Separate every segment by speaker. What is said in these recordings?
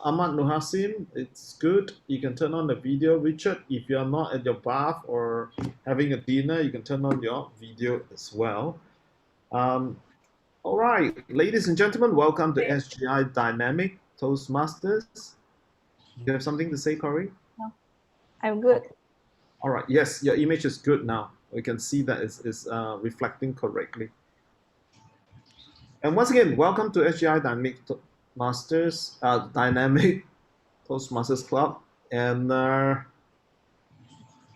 Speaker 1: Ahmad Nuhasim, it's good. You can turn on the video. Richard, if you're not at your bath or having a dinner, you can turn on your video as well. Um, all right, ladies and gentlemen, welcome to SGI Dynamic Toastmasters. You have something to say, Corey?
Speaker 2: No, I'm good.
Speaker 1: Okay. All right. Yes, your image is good now. We can see that it's reflecting correctly. And once again, welcome to SGI Dynamic Toastmasters Club. And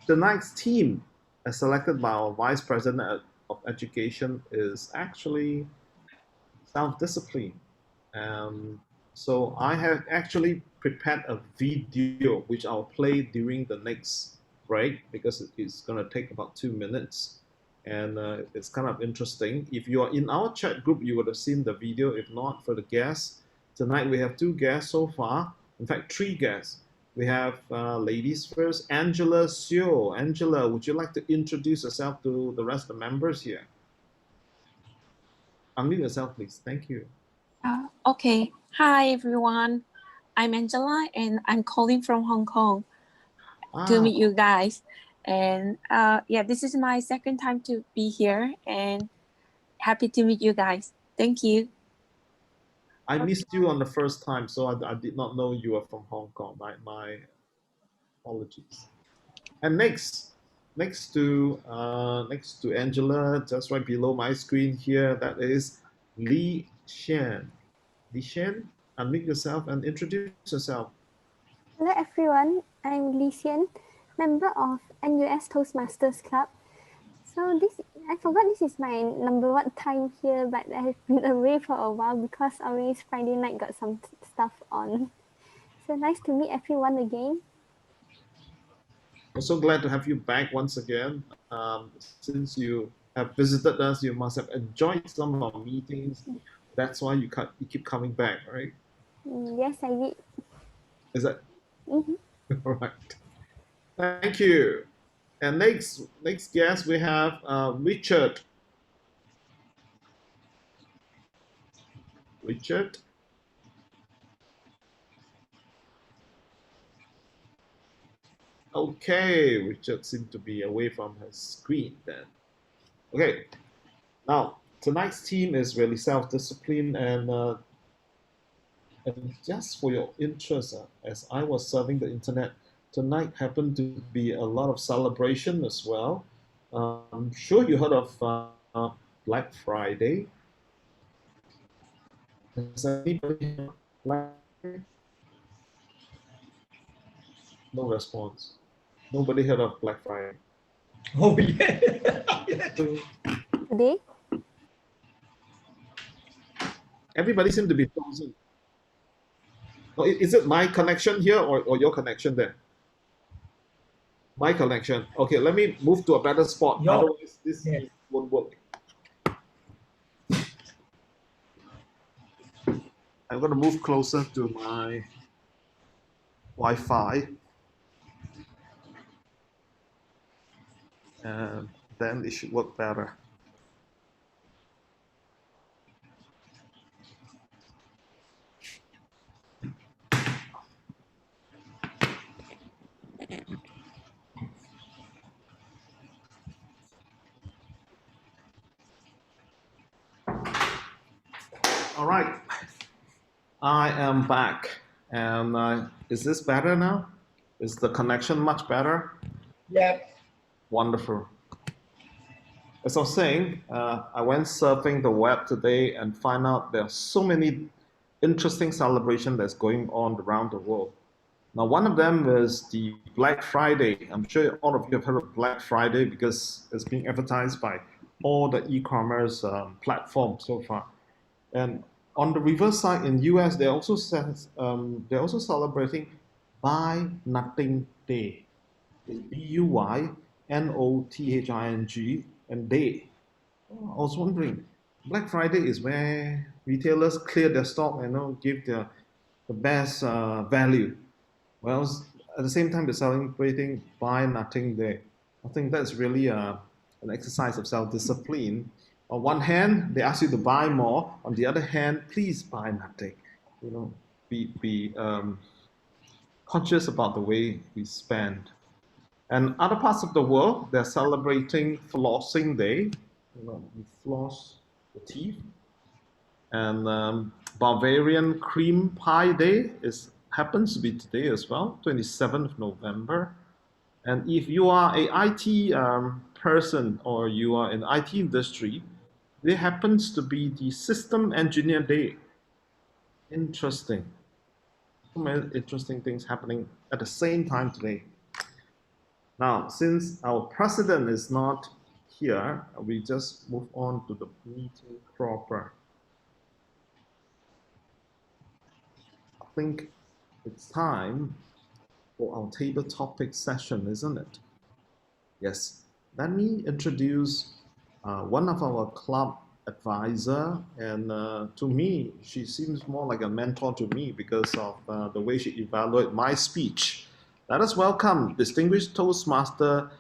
Speaker 1: tonight's team, as selected by our Vice President of Education, is actually self-discipline. So I have actually prepared a video which I'll play during the next break because it's going to take about 2 minutes. And it's kind of interesting. If you are in our chat group, you would have seen the video. If not, for the guests, tonight we have 2 guests so far. In fact, 3 guests. We have ladies first, Angela Seo. Angela, would you like to introduce yourself to the rest of the members here? Unmute yourself, please. Thank you.
Speaker 2: Okay. Hi, everyone. I'm Angela, and I'm calling from Hong Kong to meet you guys. And yeah, this is my second time to be here, and happy to meet you guys. Thank you.
Speaker 1: I missed you on the first time, so I did not know you were from Hong Kong. My apologies. And next to Angela, just right below my screen here, that is Li Xian. Li Xian, unmute yourself and introduce yourself.
Speaker 3: Hello everyone, I'm Li Xian, member of NUS Toastmasters Club. So I forgot this is my number 1 time here, but I've been away for a while because always Friday night got some stuff on. So nice to meet everyone again.
Speaker 1: I'm so glad to have you back once again. Since you have visited us, you must have enjoyed some of our meetings. That's why you keep coming back, right?
Speaker 3: Yes, I did.
Speaker 1: Is that?
Speaker 3: Mm-hmm.
Speaker 1: All right. Thank you. And next guest we have Richard. Richard. Okay, Richard seemed to be away from his screen then. Okay, now tonight's theme is really self-discipline, and just for your interest, as I was surfing the internet, tonight happened to be a lot of celebration as well. I'm sure you heard of Black Friday. Has anybody heard of Black Friday? No response. Nobody heard of Black Friday.
Speaker 4: Oh yeah.
Speaker 3: Today?
Speaker 1: Everybody seemed to be frozen. Oh, is it my connection here or your connection there? My connection. Okay, let me move to a better spot. Otherwise, this won't work. I'm going to move closer to my Wi-Fi. And then it should work better. All right, I am back. And is this better now? Is the connection much better?
Speaker 4: Yep.
Speaker 1: Wonderful. As I was saying, I went surfing the web today and find out there are so many interesting celebrations that's going on around the world. Now, one of them is the Black Friday. I'm sure all of you have heard of Black Friday because it's being advertised by all the e-commerce platforms so far. And on the reverse side, in US, they're also celebrating Buy Nothing Day. BUYNOTHING and day. I was wondering, Black Friday is where retailers clear their stock and give the best value. Well, at the same time, they're celebrating Buy Nothing Day. I think that's really an exercise of self-discipline. On one hand, they ask you to buy more. On the other hand, please buy nothing. be conscious about the way we spend. And other parts of the world, they're celebrating Flossing Day. We floss the teeth. And Bavarian Cream Pie Day happens to be today as well, 27th of November. And if you are a IT person or you are in the IT industry, there happens to be the System Engineer Day. Interesting. So many interesting things happening at the same time today. Now, since our president is not here, we just move on to the meeting proper. I think it's time for our table topic session, isn't it? Yes. Let me introduce one of our club advisor, and to me, she seems more like a mentor to me because of the way she evaluates my speech. Let us welcome distinguished Toastmaster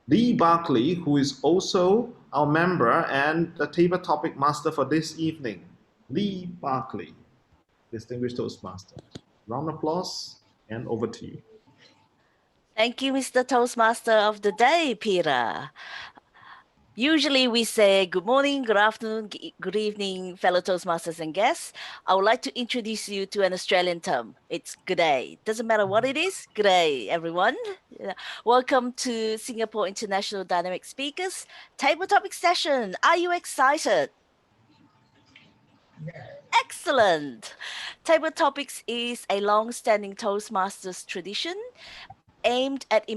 Speaker 1: Lee Barkley, who is also our member and the table topic master for this evening. Lee Barkley, distinguished Toastmaster. Round of applause, and over to you.
Speaker 5: Thank you, Mr. Toastmaster of the day, Peter. Usually we say good morning, good afternoon, good evening, fellow Toastmasters and guests. I would like to introduce you to an Australian term. It's good day. Doesn't matter what it is, good day, everyone. Welcome to Singapore International Dynamic Speakers Table Topic Session. Are you excited? Excellent. Table Topics is a long-standing Toastmasters tradition aimed at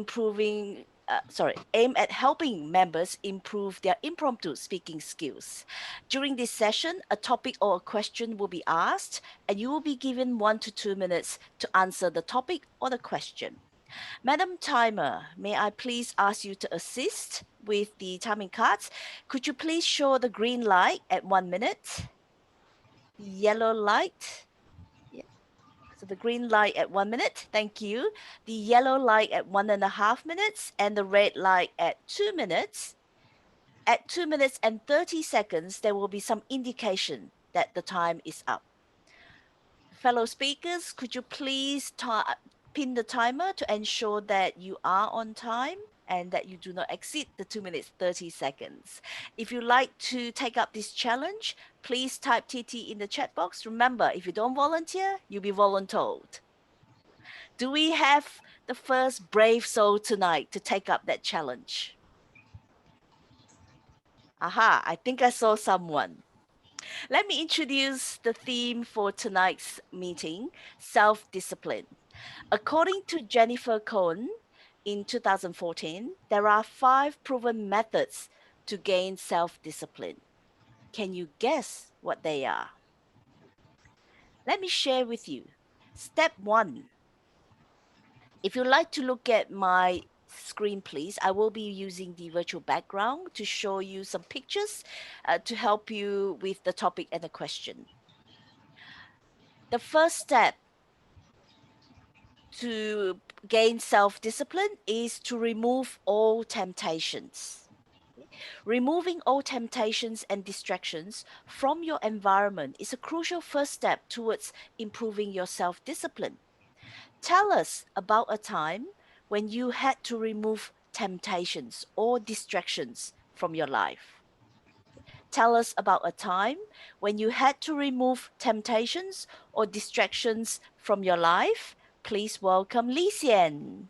Speaker 5: helping members improve their impromptu speaking skills. During this session, a topic or a question will be asked, and you will be given 1 to 2 minutes to answer the topic or the question. Madam Timer, may I please ask you to assist with the timing cards? Could you please show the green light at 1 minute? Yellow light? So the green light at 1 minute, thank you. The yellow light at 1.5 minutes and the red light at 2 minutes. At 2 minutes and 30 seconds, there will be some indication that the time is up. Fellow speakers, could you please pin the timer to ensure that you are on time and that you do not exceed the 2 minutes 30 seconds. If you'd like to take up this challenge, please type TT in the chat box. Remember, if you don't volunteer, you'll be voluntold. Do we have the first brave soul tonight to take up that challenge? Aha, I think I saw someone. Let me introduce the theme for tonight's meeting, self-discipline. According to Jennifer Cohn in 2014, there are 5 proven methods to gain self-discipline. Can you guess what they are? Let me share with you. Step 1. If you'd like to look at my screen, please, I will be using the virtual background to show you some pictures to help you with the topic and the question. The first step to gain self-discipline is to remove all temptations. Removing all temptations and distractions from your environment is a crucial first step towards improving your self-discipline. Tell us about a time when you had to remove temptations or distractions from your life. Tell us about a time when you had to remove temptations or distractions from your life. Please welcome Li Xian.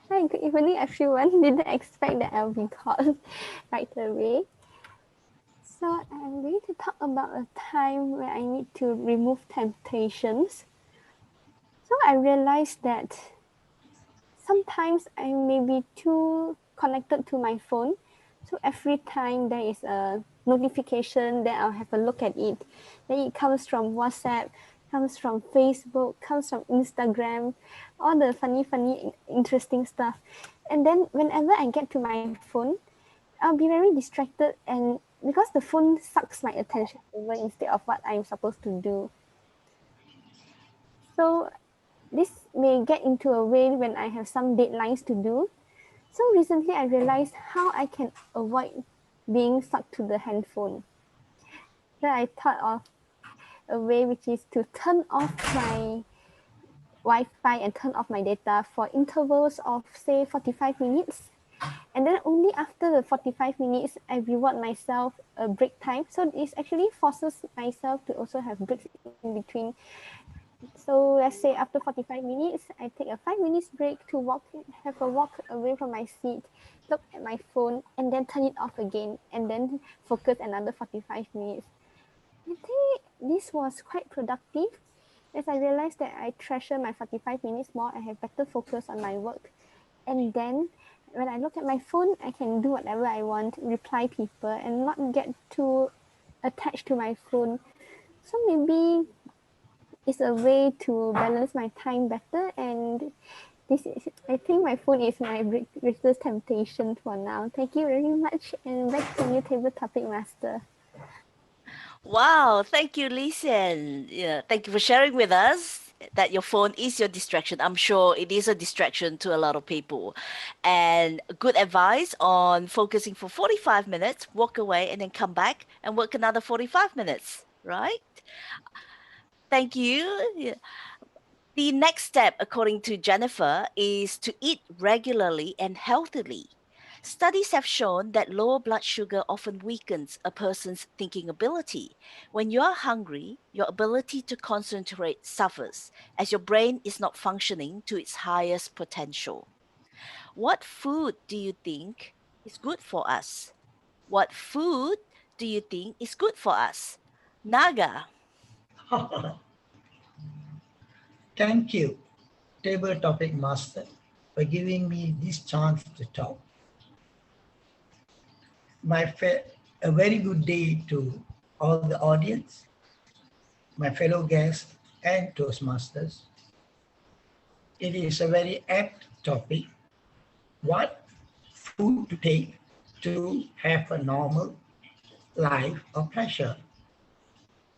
Speaker 3: Hi, good evening, everyone. Didn't expect that I'll be called right away. So I'm going to talk about a time where I need to remove temptations. So I realized that sometimes I may be too connected to my phone. So every time there is a notification, then I'll have a look at it. Then it comes from WhatsApp, comes from Facebook, comes from Instagram, all the funny, interesting stuff. And then whenever I get to my phone, I'll be very distracted, and because the phone sucks my attention over instead of what I'm supposed to do. So this may get into a way when I have some deadlines to do. So recently I realized how I can avoid being stuck to the handphone. So I thought of a way which is to turn off my Wi-Fi and turn off my data for intervals of say 45 minutes. And then only after the 45 minutes, I reward myself a break time. So it actually forces myself to also have breaks in between. So let's say after 45 minutes, I take a 5 minutes break to have a walk away from my seat, look at my phone, and then turn it off again, and then focus another 45 minutes. I think this was quite productive as I realized that I treasure my 45 minutes more. I have better focus on my work. And then when I look at my phone, I can do whatever I want, reply people, and not get too attached to my phone. So maybe it's a way to balance my time better. And this is, I think my phone is my greatest temptation for now. Thank you very much. And back to you, Table Topic Master.
Speaker 5: Wow, thank you, Lisian. Yeah, thank you for sharing with us that your phone is your distraction. I'm sure it is a distraction to a lot of people. And good advice on focusing for 45 minutes, walk away, and then come back and work another 45 minutes, right? Thank you. Yeah. The next step, according to Jennifer, is to eat regularly and healthily. Studies have shown that low blood sugar often weakens a person's thinking ability. When you are hungry, your ability to concentrate suffers as your brain is not functioning to its highest potential. What food do you think is good for us? What food do you think is good for us? Naga.
Speaker 4: Thank you, Table Topic Master, for giving me this chance to talk. A very good day to all the audience, my fellow guests, and Toastmasters. It is a very apt topic. What food to take to have a normal life or pleasure?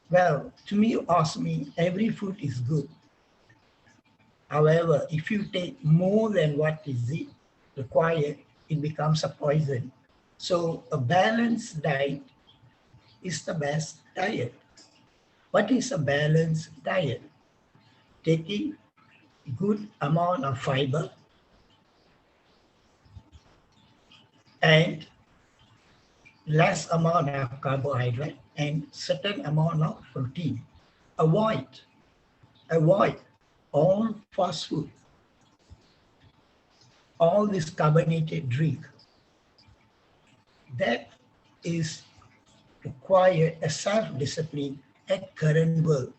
Speaker 4: Well, to me, you ask me, every food is good. However, if you take more than what is required, it becomes a poison. So a balanced diet is the best diet. What is a balanced diet? Taking good amount of fiber and less amount of carbohydrate and certain amount of protein. Avoid, avoid all fast food, all this carbonated drink. That is require a self-discipline at current world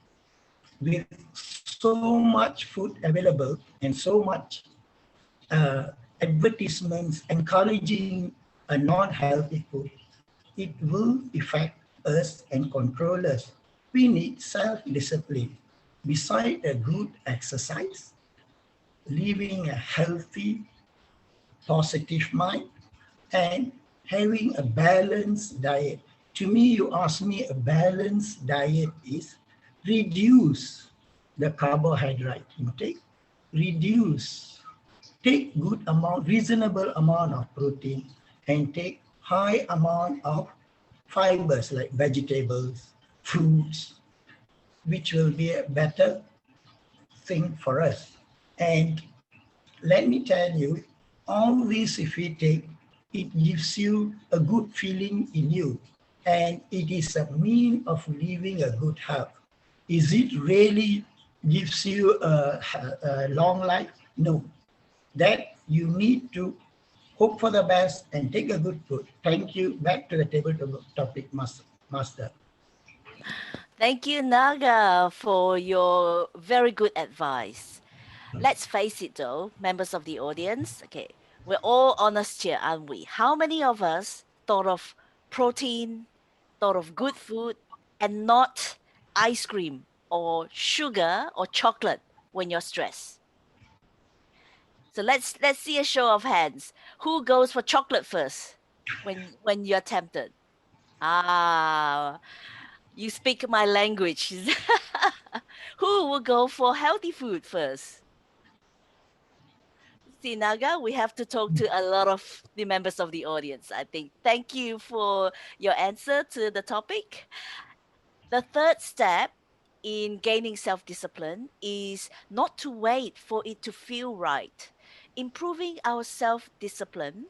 Speaker 4: with so much food available and so much advertisements encouraging a non-healthy food. It will affect us and control us. We need self-discipline. Beside a good exercise, living a healthy, positive mind, and having a balanced diet. To me, you ask me, a balanced diet is reduce the carbohydrate intake, take good amount, reasonable amount of protein, and take high amount of fibers like vegetables, fruits, which will be a better thing for us. And let me tell you, all this, if we take, it gives you a good feeling in you, and it is a mean of living a good health. Is it really gives you a long life? No. That you need to hope for the best and take a good food. Thank you. Back to the table topic, Master.
Speaker 5: Thank you, Naga, for your very good advice. Let's face it though, members of the audience, okay, we're all honest here, aren't we? How many of us thought of protein, thought of good food, and not ice cream or sugar or chocolate when you're stressed? So let's see a show of hands. Who goes for chocolate first when you're tempted? Ah, you speak my language. Who will go for healthy food first? Naga, we have to talk to a lot of the members of the audience, I think. Thank you for your answer to the topic. The third step in gaining self discipline is not to wait for it to feel right. Improving our self discipline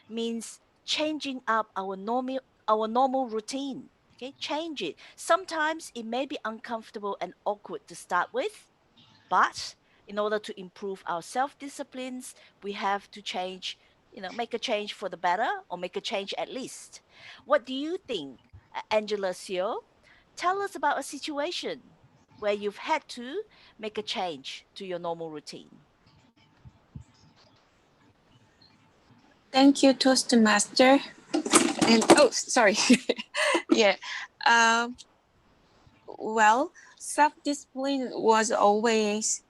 Speaker 5: means changing up our normal routine. Okay, change it. Sometimes it may be uncomfortable and awkward to start with, but in order to improve our self disciplines, we have to change, make a change for the better or make a change at least. What do you think, Angela Seo? Tell us about a situation where you've had to make a change to your normal routine.
Speaker 2: Thank you, Toastmaster. And oh, sorry. Yeah. Um, well, self-discipline was always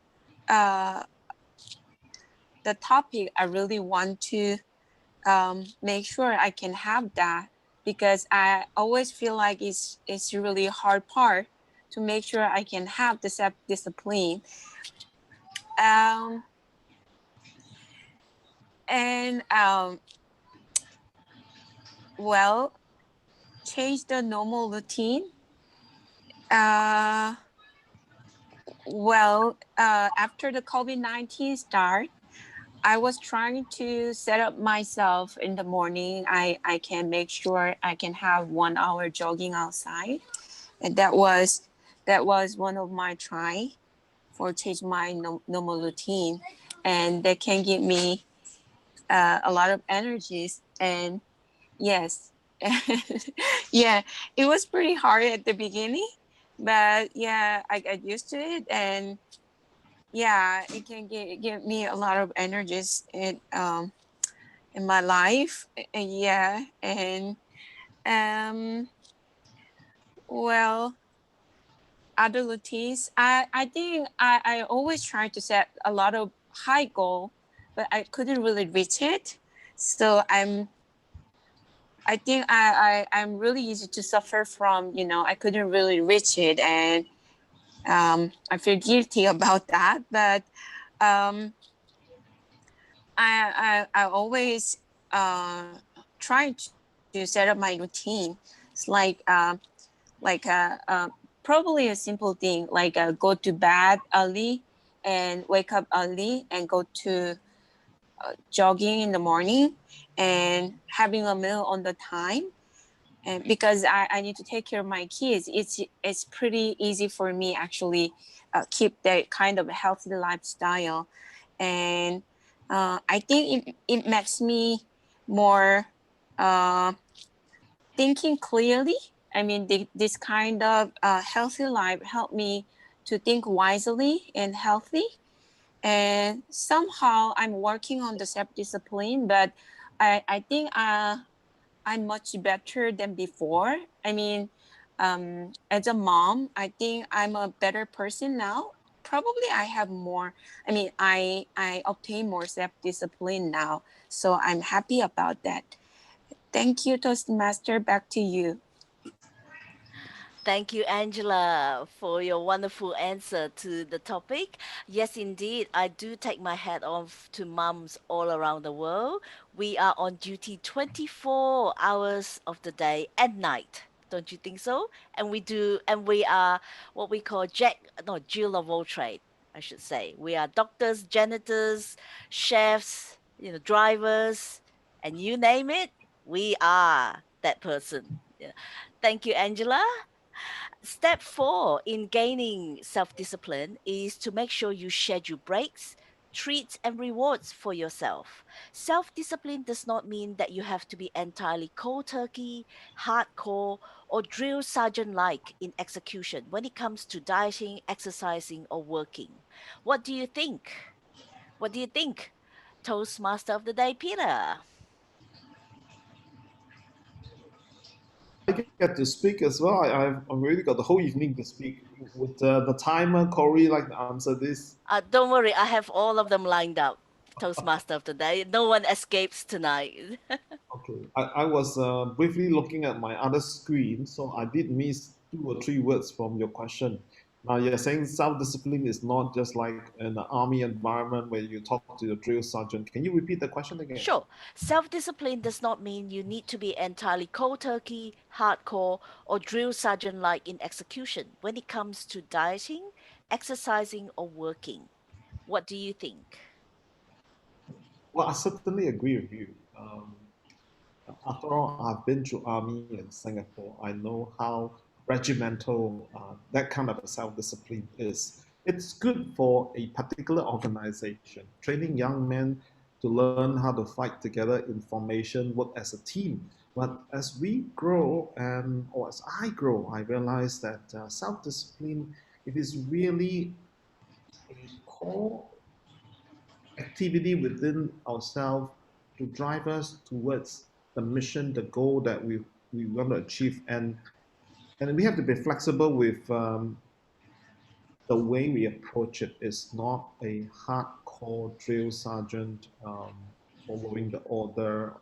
Speaker 2: the topic I really want to make sure I can have that, because I always feel like it's really hard part to make sure I can have the self-discipline. Um, and well, change the normal routine. Uh, after the COVID-19 start, I was trying to set up myself in the morning. I can make sure I can have 1 hour jogging outside. And that was one of my try for change my normal routine. And that can give me a lot of energies. And yes, yeah, it was pretty hard at the beginning, but yeah, I got used to it. And yeah, it can give me a lot of energies in my life. And yeah, and um well, other routines, I think I always try to set a lot of high goal, but I couldn't really reach it. So I'm really easy to suffer from, I couldn't really reach it. And I feel guilty about that. But um I always try to set up my routine. It's like probably a simple thing, like go to bed early and wake up early and go to jogging in the morning and having a meal on the time. And because I need to take care of my kids, it's pretty easy for me actually keep that kind of healthy lifestyle. And I think it makes me more thinking clearly. I mean, this kind of healthy life helped me to think wisely and healthy. And somehow I'm working on the self-discipline, but I think I'm much better than before. I mean, as a mom, I think I'm a better person now. Probably I have more. I mean, I obtain more self-discipline now, so I'm happy about that. Thank you, Toastmaster. Back to you.
Speaker 5: Thank you, Angela, for your wonderful answer to the topic. Yes, indeed, I do take my hat off to mums all around the world. We are on duty 24 hours of the day and night. Don't you think so? And we are what we call Jill of all trade, I should say. We are doctors, janitors, chefs, drivers, and you name it, we are that person. Yeah. Thank you, Angela. Step 4 in gaining self discipline is to make sure you schedule breaks, treats, and rewards for yourself. Self discipline does not mean that you have to be entirely cold turkey, hardcore, or drill sergeant like in execution when it comes to dieting, exercising, or working. What do you think? What do you think? Toastmaster of the day, Peter.
Speaker 1: I get to speak as well. I've already got the whole evening to speak. Would the timer, Corey, like to answer this?
Speaker 5: Don't worry, I have all of them lined up. Toastmaster of the day. No one escapes tonight.
Speaker 1: Okay. I was briefly looking at my other screen, so I did miss 2 or 3 words from your question. Now you're saying self-discipline is not just like in the army environment where you talk to your drill sergeant. Can you repeat the question again?
Speaker 5: Sure. Self discipline does not mean you need to be entirely cold turkey, hardcore, or drill sergeant like in execution when it comes to dieting, exercising, or working. What do you think?
Speaker 1: Well, I certainly agree with you. After all, I've been to army in Singapore. I know how regimental that kind of a self-discipline is. It's good for a particular organization, training young men to learn how to fight together in formation, work as a team. But as we grow, or as I grow, I realize that self-discipline, it is really a core activity within ourselves to drive us towards the mission, the goal that we want to achieve, and we have to be flexible with the way we approach it. It's not a hardcore drill sergeant following the order,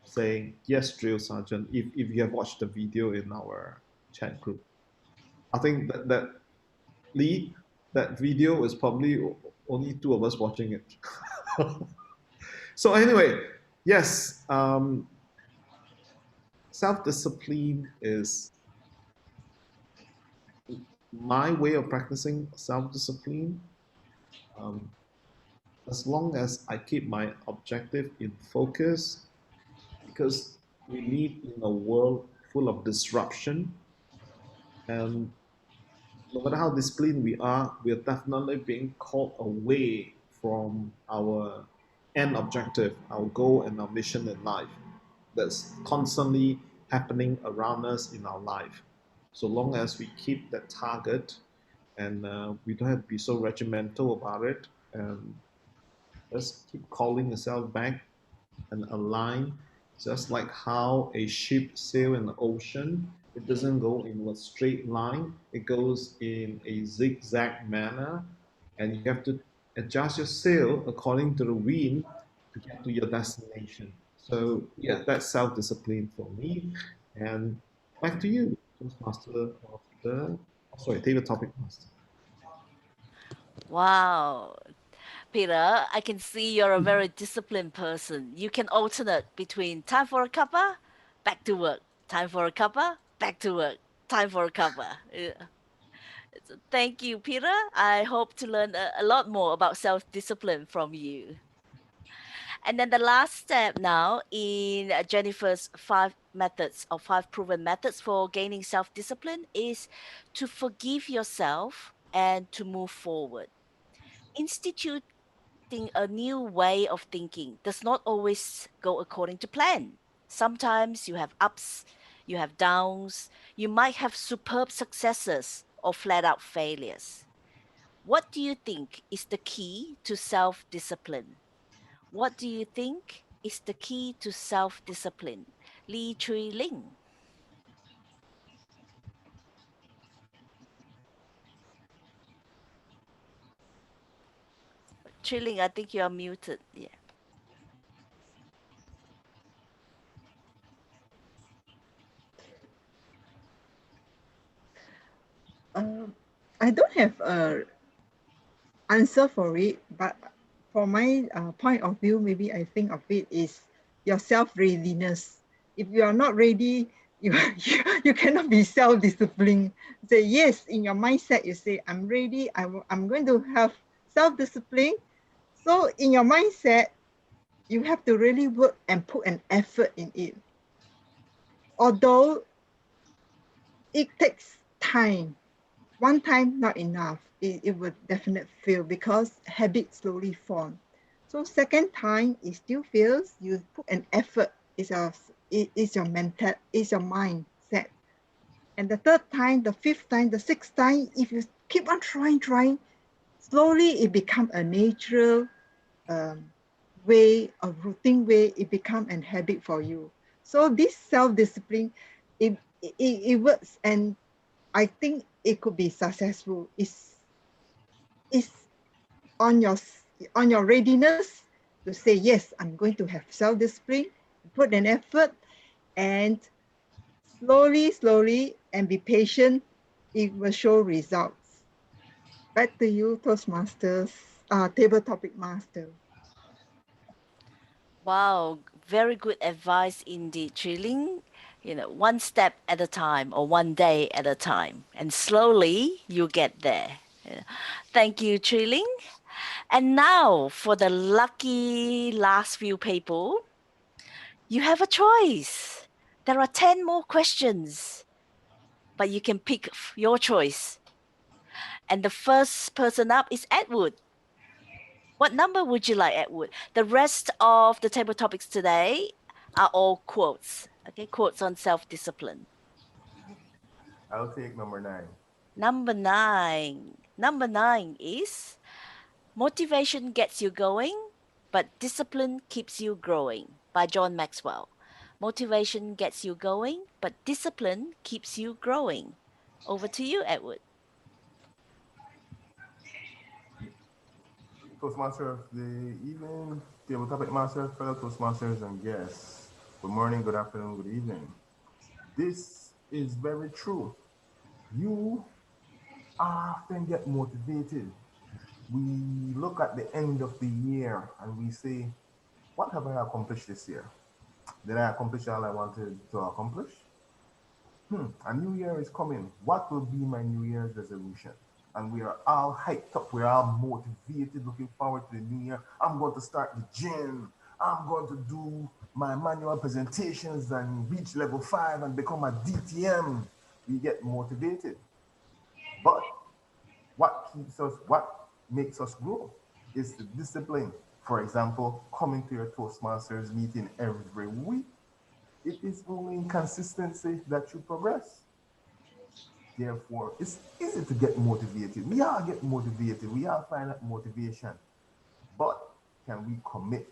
Speaker 1: saying yes, drill sergeant. If you have watched the video in our chat group, I think that Lee, that video is probably only two of us watching it. So anyway, yes, self-discipline is my way of practicing self-discipline. Um, as long as I keep my objective in focus, because we live in a world full of disruption, and no matter how disciplined we are definitely being called away from our end objective, our goal, and our mission in life. That's constantly happening around us in our life. So long as we keep that target and we don't have to be so regimental about it, and just keep calling yourself back and align, just like how a ship sails in the ocean. It doesn't go in a straight line, it goes in a zigzag manner, and you have to adjust your sail according to the wind to get to your destination. So, yeah, that's self discipline for me. And back to you, Toastmaster of the, oh, sorry, Table Topic Master.
Speaker 5: Wow. Peter, I can see you're a very disciplined person. You can alternate between time for a cuppa, back to work, time for a cuppa, back to work, time for a cuppa. Yeah. Thank you, Peter. I hope to learn a lot more about self discipline from you. And then the last step now in Jennifer's 5 methods or 5 proven methods for gaining self discipline is to forgive yourself and to move forward. Instituting a new way of thinking does not always go according to plan. Sometimes you have ups, you have downs, you might have superb successes or flat out failures. What do you think is the key to self discipline? What do you think is the key to self discipline? Lee Chui Ling. Chui Ling, I think you are muted. Yeah.
Speaker 6: Um, I don't have a answer for it, but for my point of view, maybe I think of it is your self-readiness. If you are not ready, you cannot be self-disciplined. Say yes, in your mindset, you say, I'm ready, I'm going to have self-discipline. So in your mindset, you have to really work and put an effort in it. Although it takes time, one time not enough. It would definitely fail because habits slowly form. So second time it still fails. You put an effort. Is your mental, is your mindset. And the third time, the fifth time, the sixth time, if you keep on trying, slowly it becomes a natural way, a routine way. It becomes a habit for you. So this self-discipline, it works, and I think it could be successful. Is on your readiness to say yes, I'm going to have self-discipline, put an effort, and slowly, and be patient. It will show results. Back to you, Toastmasters, table topic master.
Speaker 5: Wow, very good advice indeed, Trilling. One step at a time or one day at a time, and slowly you get there. Yeah. Thank you, Trilling. And now for the lucky last few people, you have a choice. There are 10 more questions, but you can pick your choice. And the first person up is Edward. What number would you like, Edward? The rest of the table topics today are all quotes. Okay, quotes on self-discipline.
Speaker 7: I'll take number 9.
Speaker 5: Number 9. Number 9 is motivation gets you going, but discipline keeps you growing, by John Maxwell. Motivation gets you going, but discipline keeps you growing. Over to you, Edward.
Speaker 7: Toastmaster of the evening, table topic master, fellow Toastmasters and guests. Good morning, good afternoon, good evening. This is very true. You often get motivated. We look at the end of the year and we say, what have I accomplished this year? Did I accomplish all I wanted to accomplish? A new year is coming. What will be my New Year's resolution? And we are all hyped up. We're all motivated, looking forward to the new year. I'm going to start the gym. I'm going to do my manual presentations and reach level 5 and become a DTM. We get motivated. But what makes us grow is the discipline. For example, coming to your Toastmasters meeting every week. It is only in consistency that you progress. Therefore, it's easy to get motivated. We all get motivated. We all find that motivation. But can we commit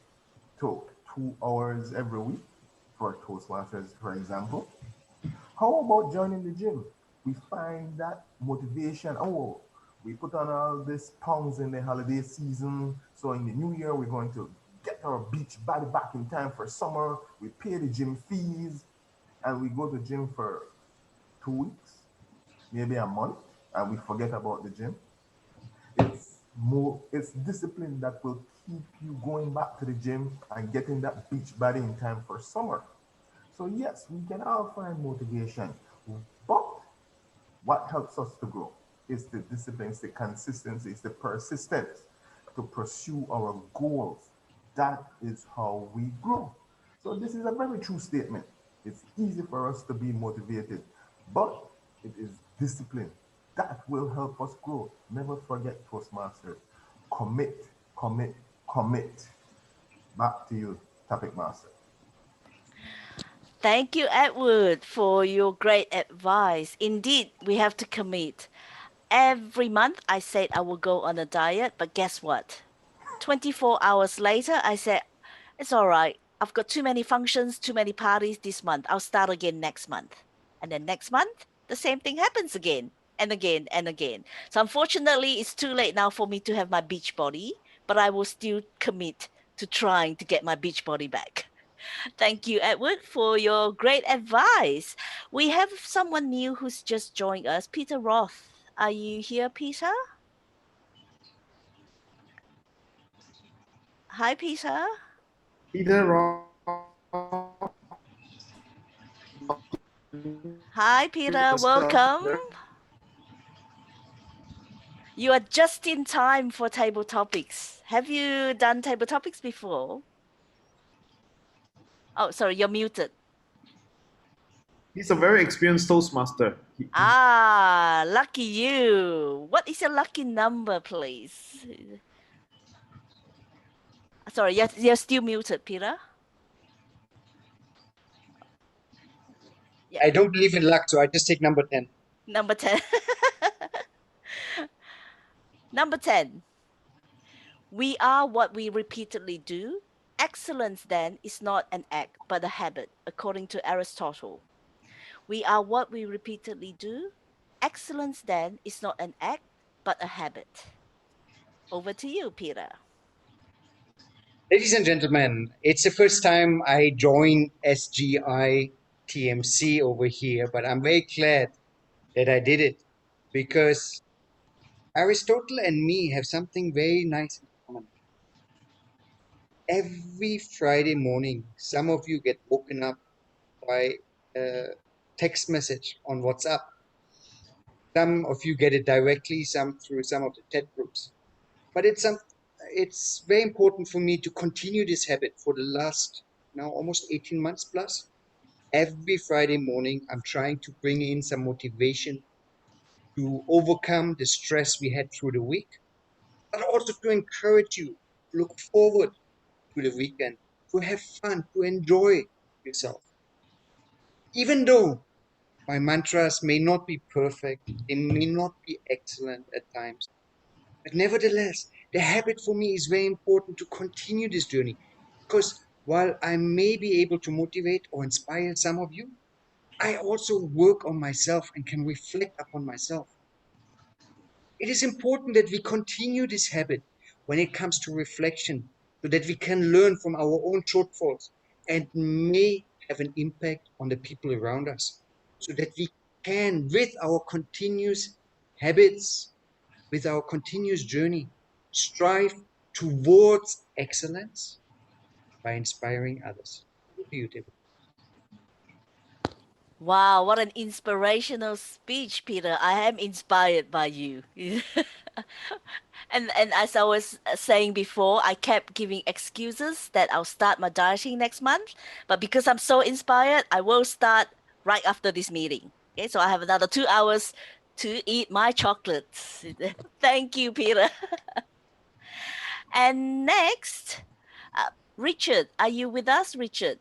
Speaker 7: to 2 hours every week for Toastmasters, for example? How about joining the gym? We find that motivation. Oh, we put on all this pounds in the holiday season. So in the new year, we're going to get our beach body back in time for summer. We pay the gym fees and we go to the gym for 2 weeks, maybe a month, and we forget about the gym. It's discipline that will keep you going back to the gym and getting that beach body in time for summer. So yes, we can all find motivation, but what helps us to grow is the discipline, it's the consistency, it's the persistence to pursue our goals. That is how we grow. So this is a very true statement. It's easy for us to be motivated, but it is discipline that will help us grow. Never forget, Toastmasters. Commit, commit, commit. Back to you, Topic Master.
Speaker 5: Thank you, Edward, for your great advice. Indeed, we have to commit. Every month, I said I will go on a diet, but guess what? 24 hours later, I said, it's all right. I've got too many functions, too many parties this month. I'll start again next month. And then next month, the same thing happens again and again and again. So unfortunately, it's too late now for me to have my beach body, but I will still commit to trying to get my beach body back. Thank you, Edward, for your great advice. We have someone new who's just joined us, Peter Roth. Are you here, Peter? Hi, Peter.
Speaker 1: Peter Ross.
Speaker 5: Hi, Peter. Welcome. You are just in time for table topics. Have you done table topics before? Oh, sorry, you're muted.
Speaker 1: He's a very experienced Toastmaster.
Speaker 5: Lucky you. What is your lucky number, please? Sorry, you're still muted, Peter.
Speaker 8: I don't believe in luck, so I just take number 10.
Speaker 5: Number 10. Number 10. We are what we repeatedly do. Excellence, then, is not an act, but a habit, according to Aristotle. We are what we repeatedly do. Excellence, then, is not an act, but a habit. Over to you, Peter.
Speaker 8: Ladies and gentlemen, it's the first time I join SGI TMC over here, but I'm very glad that I did it because Aristotle and me have something very nice in common. Every Friday morning, some of you get woken up by a text message on WhatsApp. Some of you get it directly, some through some of the TED groups. But it's very important for me to continue this habit for the last now almost 18 months plus. Every Friday morning, I'm trying to bring in some motivation to overcome the stress we had through the week, but also to encourage you to look forward to the weekend, to have fun, to enjoy yourself. Even though my mantras may not be perfect, they may not be excellent at times, but nevertheless, the habit for me is very important to continue this journey, because while I may be able to motivate or inspire some of you, I also work on myself and can reflect upon myself. It is important that we continue this habit when it comes to reflection, so that we can learn from our own shortfalls and may have an impact on the people around us, so that we can, with our continuous habits, with our continuous journey, strive towards excellence by inspiring others. Over to you, David.
Speaker 5: Wow, what an inspirational speech, Peter. I am inspired by you. And as I was saying before, I kept giving excuses that I'll start my dieting next month. But because I'm so inspired, I will start right after this meeting. Okay, so I have another 2 hours to eat my chocolates. Thank you, Peter. And next, Richard, are you with us, Richard?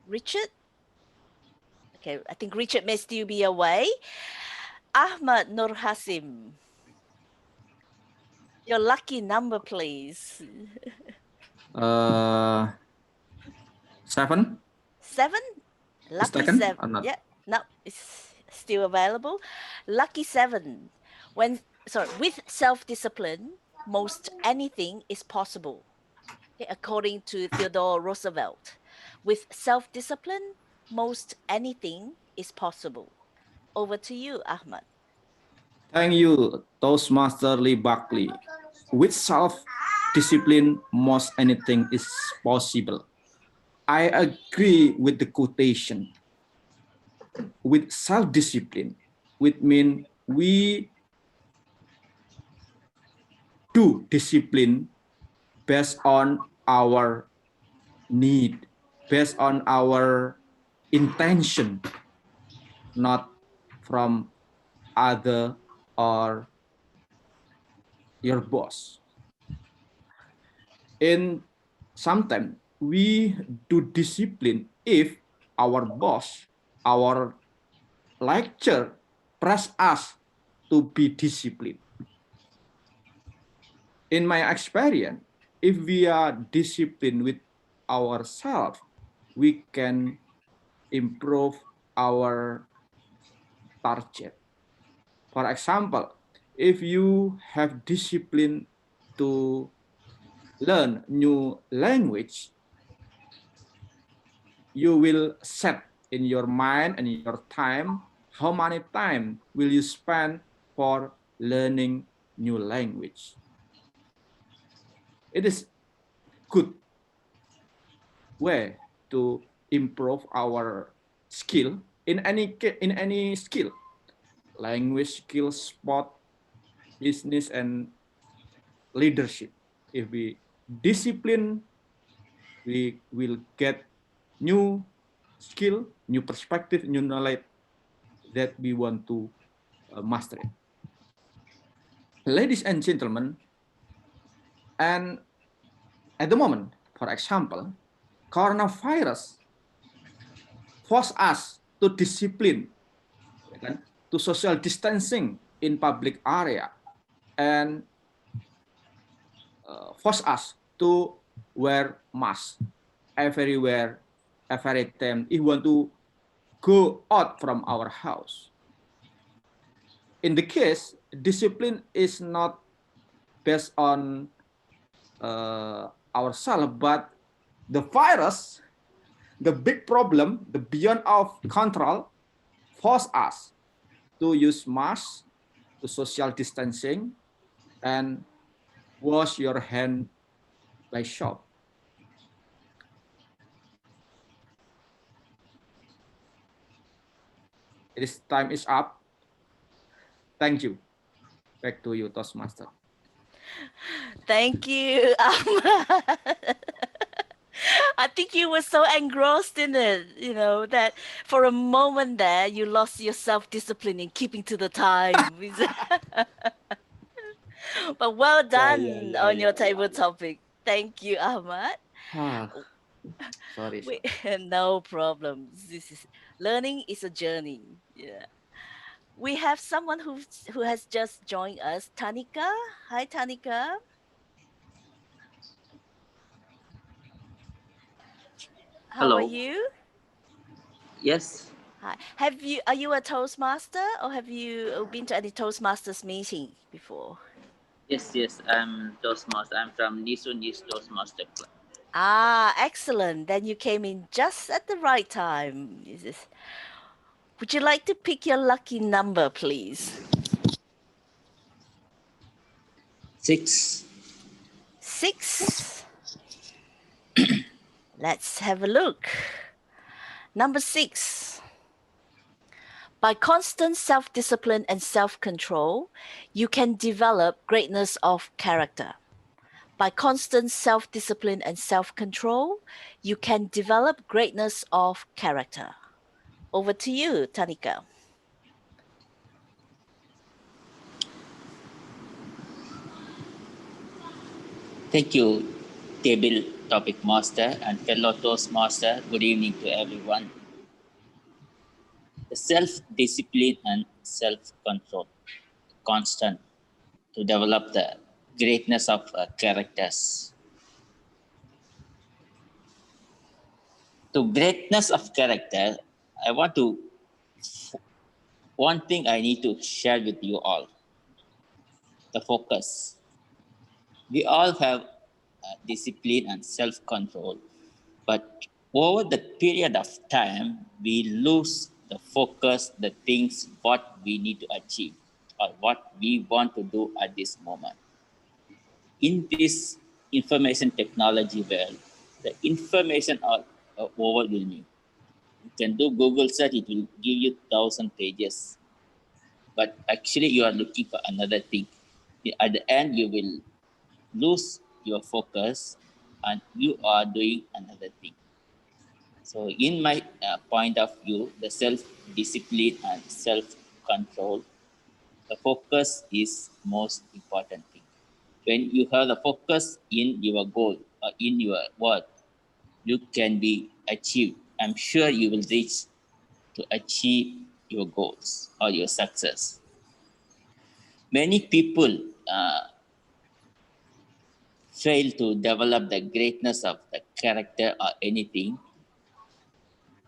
Speaker 5: Richard? Okay, I think Richard may still be away. Ahmad Nur Hasim, your lucky number, please.
Speaker 9: 7
Speaker 5: 7?
Speaker 9: is
Speaker 5: Lucky
Speaker 9: taken
Speaker 5: 7.
Speaker 9: or not?
Speaker 5: Yeah, no, it's still available. Lucky 7. With self-discipline, most anything is possible. Okay, according to Theodore Roosevelt. With self-discipline, most anything is possible. Over to you, Ahmad.
Speaker 9: Thank you, Toastmaster Lee Buckley. With self-discipline, most anything is possible. I agree with the quotation. With self-discipline, which means we do discipline based on our need, based on our intention, not from other or your boss. And sometimes we do discipline if our boss, our lecturer press us to be disciplined. In my experience, if we are disciplined with ourselves, we can improve our target. For example, if you have discipline to learn new language, you will set in your mind and your time how many time will you spend for learning new language. It is good way to improve our skill in any skill, language skill, sport, business, and leadership. If we discipline, we will get new skill, new perspective, new knowledge that we want to master it. Ladies and gentlemen, and at the moment, for example, coronavirus force us to discipline, to social distancing in public area, and force us to wear mask everywhere, every time if we want to go out from our house. In the case, discipline is not based on ourselves, but the virus, the big problem, the beyond of control, force us to use masks, to social distancing, and wash your hand like soap. Time is up. Thank you. Back to you, Toastmaster.
Speaker 5: Thank you, Ahmad. I think you were so engrossed in it, you know, that for a moment there you lost your self-discipline in keeping to the time. But well done on your table topic. Thank you, Ahmad.
Speaker 9: Sorry.
Speaker 5: No problem. This is learning is a journey. Yeah. We have someone who has just joined us, Tanika. Hi, Tanika. How are
Speaker 10: Hello.
Speaker 5: you?
Speaker 10: Yes.
Speaker 5: Hi. Are you a Toastmaster or have you been to any Toastmasters meeting before?
Speaker 10: Yes. I'm Toastmaster. I'm from Nisun East Toastmaster Club.
Speaker 5: Ah, excellent. Then you came in just at the right time. Would you like to pick your lucky number, please?
Speaker 10: 6.
Speaker 5: 6. Let's have a look. Number 6. By constant self-discipline and self-control, you can develop greatness of character. By constant self-discipline and self-control, you can develop greatness of character. Over to you, Tanika.
Speaker 10: Thank you, table topic master and fellow Toastmaster. Good evening to everyone. The self-discipline and self-control, constant to develop the greatness of characters. To greatness of character, one thing I need to share with you all, the focus. We all have discipline and self-control, but over the period of time, we lose the focus, the things, what we need to achieve or what we want to do at this moment. In this information technology world, the information are overwhelming. You can do Google search, it will give you 1,000 pages. But actually you are looking for another thing. At the end, you will lose your focus and you are doing another thing. So in my point of view, the self-discipline and self-control, the focus is most important thing. When you have the focus in your goal or in your work, you can be achieved. I'm sure you will reach to achieve your goals or your success. Many people fail to develop the greatness of the character or anything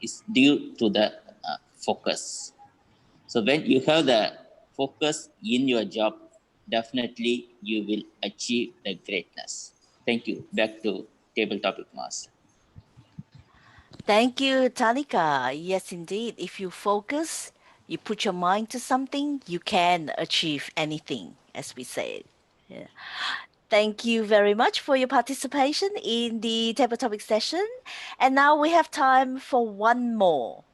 Speaker 10: is due to the focus. So when you have the focus in your job, definitely you will achieve the greatness. Thank you. Back to table topic master.
Speaker 5: Thank you, Tanika. Yes, indeed. If you focus, you put your mind to something, you can achieve anything, as we said. Yeah. Thank you very much for your participation in the table topic session. And now we have time for one more.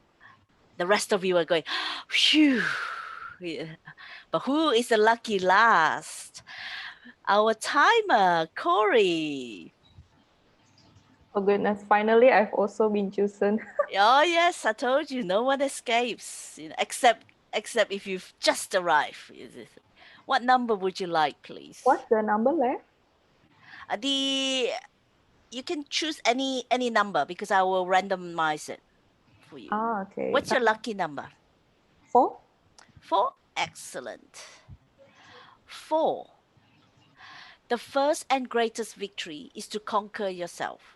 Speaker 5: The rest of you are going, phew. Yeah. But who is the lucky last? Our timer, Corey.
Speaker 11: Oh goodness, finally I've also been chosen.
Speaker 5: Oh yes, I told you, no one escapes, except if you've just arrived. What number would you like, please?
Speaker 11: What's the number left?
Speaker 5: You can choose any number because I will randomize it for you.
Speaker 11: Okay.
Speaker 5: What's your lucky number?
Speaker 11: 4.
Speaker 5: 4. Excellent. 4. The first and greatest victory is to conquer yourself.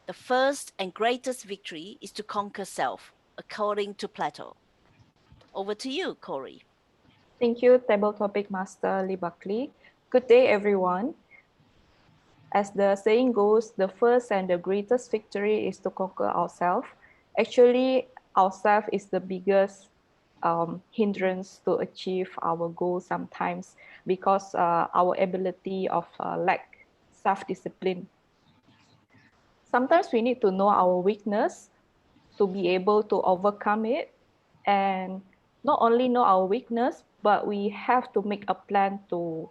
Speaker 5: The first and greatest victory is to conquer self, according to Plato. Over to you, Corey.
Speaker 11: Thank you, Table Topic Master Lee Buckley. Good day, everyone. As the saying goes, the first and the greatest victory is to conquer ourselves. Actually, ourselves is the biggest hindrance to achieve our goals sometimes because our ability of lack self-discipline. Sometimes we need to know our weakness to be able to overcome it, and not only know our weakness, but we have to make a plan to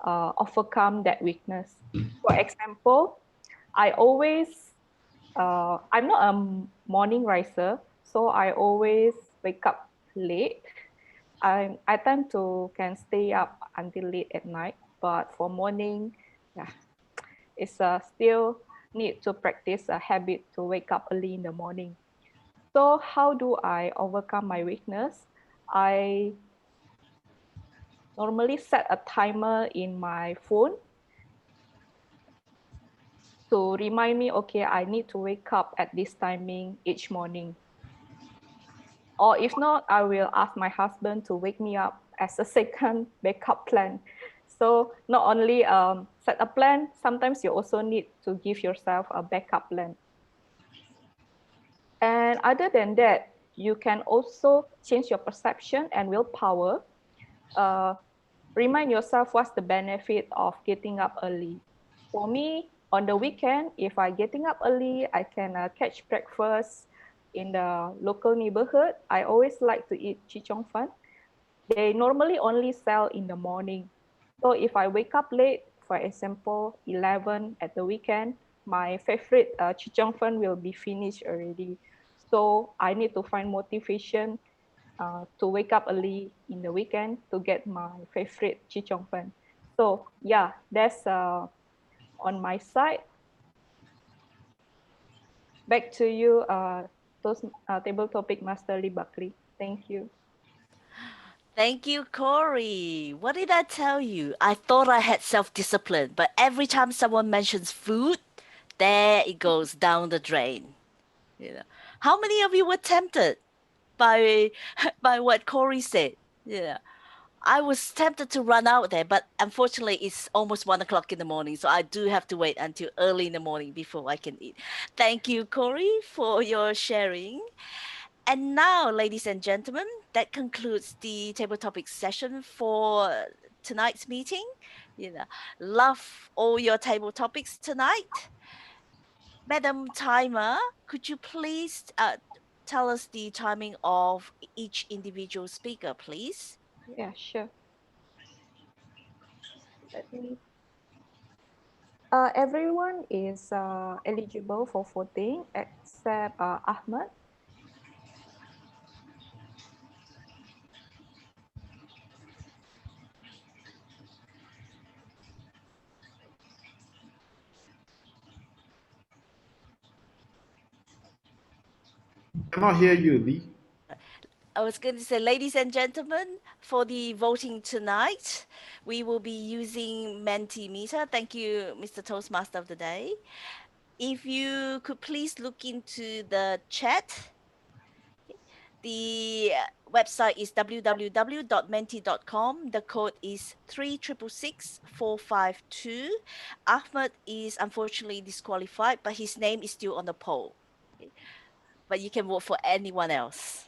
Speaker 11: overcome that weakness. For example, I'm not a morning riser, so I always wake up late. I tend to can stay up until late at night, but for morning, yeah, it's still need to practice a habit to wake up early in the morning. So how do I overcome my weakness? I normally set a timer in my phone to remind me, okay, I need to wake up at this timing each morning. Or if not, I will ask my husband to wake me up as a second backup plan. So not only set a plan, sometimes you also need to give yourself a backup plan. And other than that, you can also change your perception and willpower. Remind yourself what's the benefit of getting up early. For me, on the weekend, if I getting up early, I can catch breakfast in the local neighborhood. I always like to eat chee chong fun. They normally only sell in the morning. So if I wake up late, for example, 11 at the weekend, my favorite chee chong fun will be finished already. So I need to find motivation to wake up early in the weekend to get my favorite chee chong fun. So yeah, that's on my side. Back to you, table topic master Lee Buckley. Thank you.
Speaker 5: Thank you, Corey. What did I tell you? I thought I had self-discipline, but every time someone mentions food, there it goes down the drain. You know, how many of you were tempted by by what Corey said? Yeah, I was tempted to run out there, but unfortunately, it's almost 1 o'clock in the morning, so I do have to wait until early in the morning before I can eat. Thank you, Corey, for your sharing. And now, ladies and gentlemen, that concludes the table topic session for tonight's meeting. You know, love all your table topics tonight. Madam Timer, could you please tell us the timing of each individual speaker, please?
Speaker 11: Yeah, sure. Let me. Everyone is eligible for voting except Ahmed.
Speaker 1: Cannot hear you, Lee.
Speaker 5: I was going to say, ladies and gentlemen, for the voting tonight, we will be using Mentimeter. Thank you, Mr. Toastmaster of the Day. If you could please look into the chat. The website is www.menti.com. The code is 3666452. Ahmed is unfortunately disqualified, but his name is still on the poll. But you can vote for anyone else.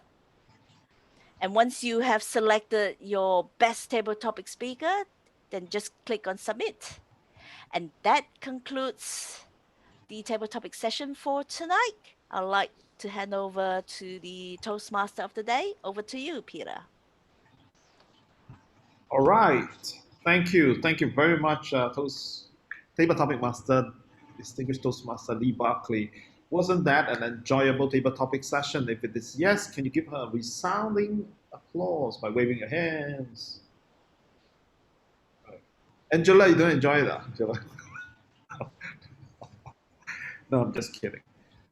Speaker 5: And once you have selected your best table topic speaker, then just click on submit. And that concludes the table topic session for tonight. I'd like to hand over to the Toastmaster of the day. Over to you, Peter.
Speaker 1: All right. Thank you. Thank you very much, Table Topic Master, distinguished Toastmaster Lee Barkley. Wasn't that an enjoyable table topic session? If it is yes, can you give her a resounding applause by waving your hands? Angela, you don't enjoy that, Angela? No, I'm just kidding.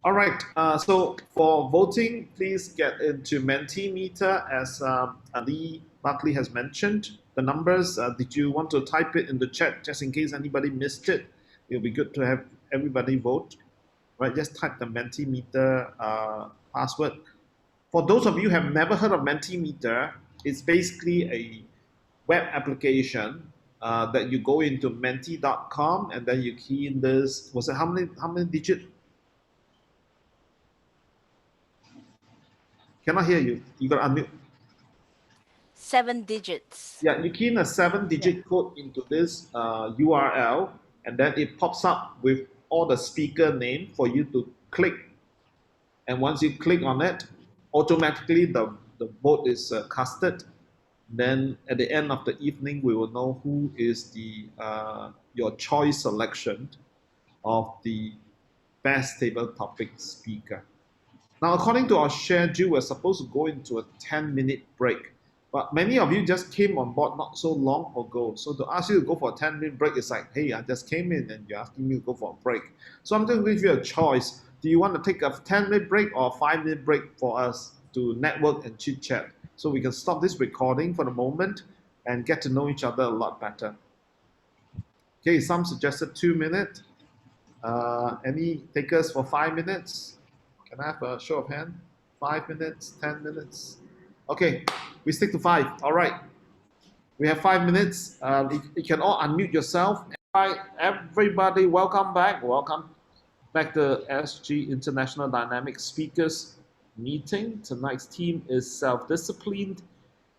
Speaker 1: All right. So for voting, please get into Mentimeter as Ali Barkley has mentioned. The numbers, did you want to type it in the chat just in case anybody missed it? It'll be good to have everybody vote. Right, just type the Mentimeter password. For those of you who have never heard of Mentimeter, it's basically a web application that you go into menti.com and then you key in this. Was it how many digit? Cannot hear you. You got to unmute.
Speaker 5: 7 digits.
Speaker 1: Yeah, you key in a 7-digit code into this URL, and then it pops up with all the speaker name for you to click. And once you click on it, automatically the vote is casted. Then at the end of the evening, we will know who is the your choice selection of the best table topic speaker. Now, according to our schedule, we're supposed to go into a 10-minute break. But many of you just came on board not so long ago. So to ask you to go for a 10-minute break, it's like, hey, I just came in and you're asking me to go for a break. So I'm going to give you a choice. Do you want to take a 10-minute break or a 5-minute break for us to network and chit chat? So we can stop this recording for the moment and get to know each other a lot better. Okay, some suggested 2 minutes. Any takers for 5 minutes? Can I have a show of hand? 5 minutes, 10 minutes? Okay, we stick to 5. All right. We have 5 minutes. You can all unmute yourself. All right, everybody, welcome back. Welcome back to SG International Dynamic Speakers Meeting. Tonight's theme is self-disciplined.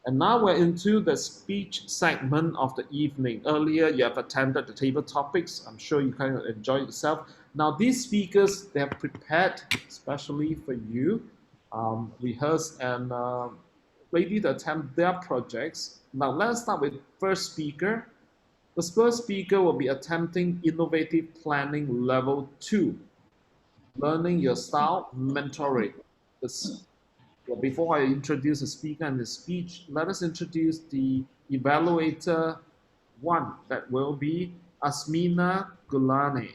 Speaker 1: And now we're into the speech segment of the evening. Earlier, you have attended the table topics. I'm sure you kind of enjoyed yourself. Now, these speakers, they have prepared especially for you, rehearsed and ready to attempt their projects. Now, let's start with first speaker. The first speaker will be attempting Innovative Planning Level 2, Learning Your Style, Mentoring. Well, before I introduce the speaker and the speech, let us introduce the evaluator 1, that will be Asmina Gulani.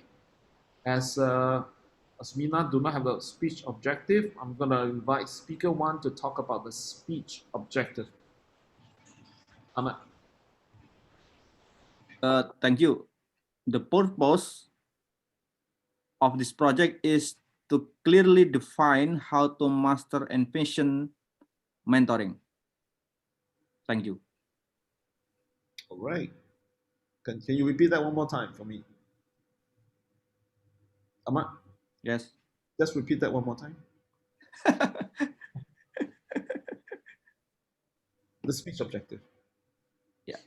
Speaker 1: As Asmina do not have a speech objective, I'm going to invite speaker 1 to talk about the speech objective. Ahmad.
Speaker 9: Thank you. The purpose of this project is to clearly define how to master and patient mentoring. Thank you.
Speaker 1: All right. Can you repeat that one more time for me? Ahmad?
Speaker 9: Yes.
Speaker 1: Just repeat that one more time. The speech objective.
Speaker 9: Yeah.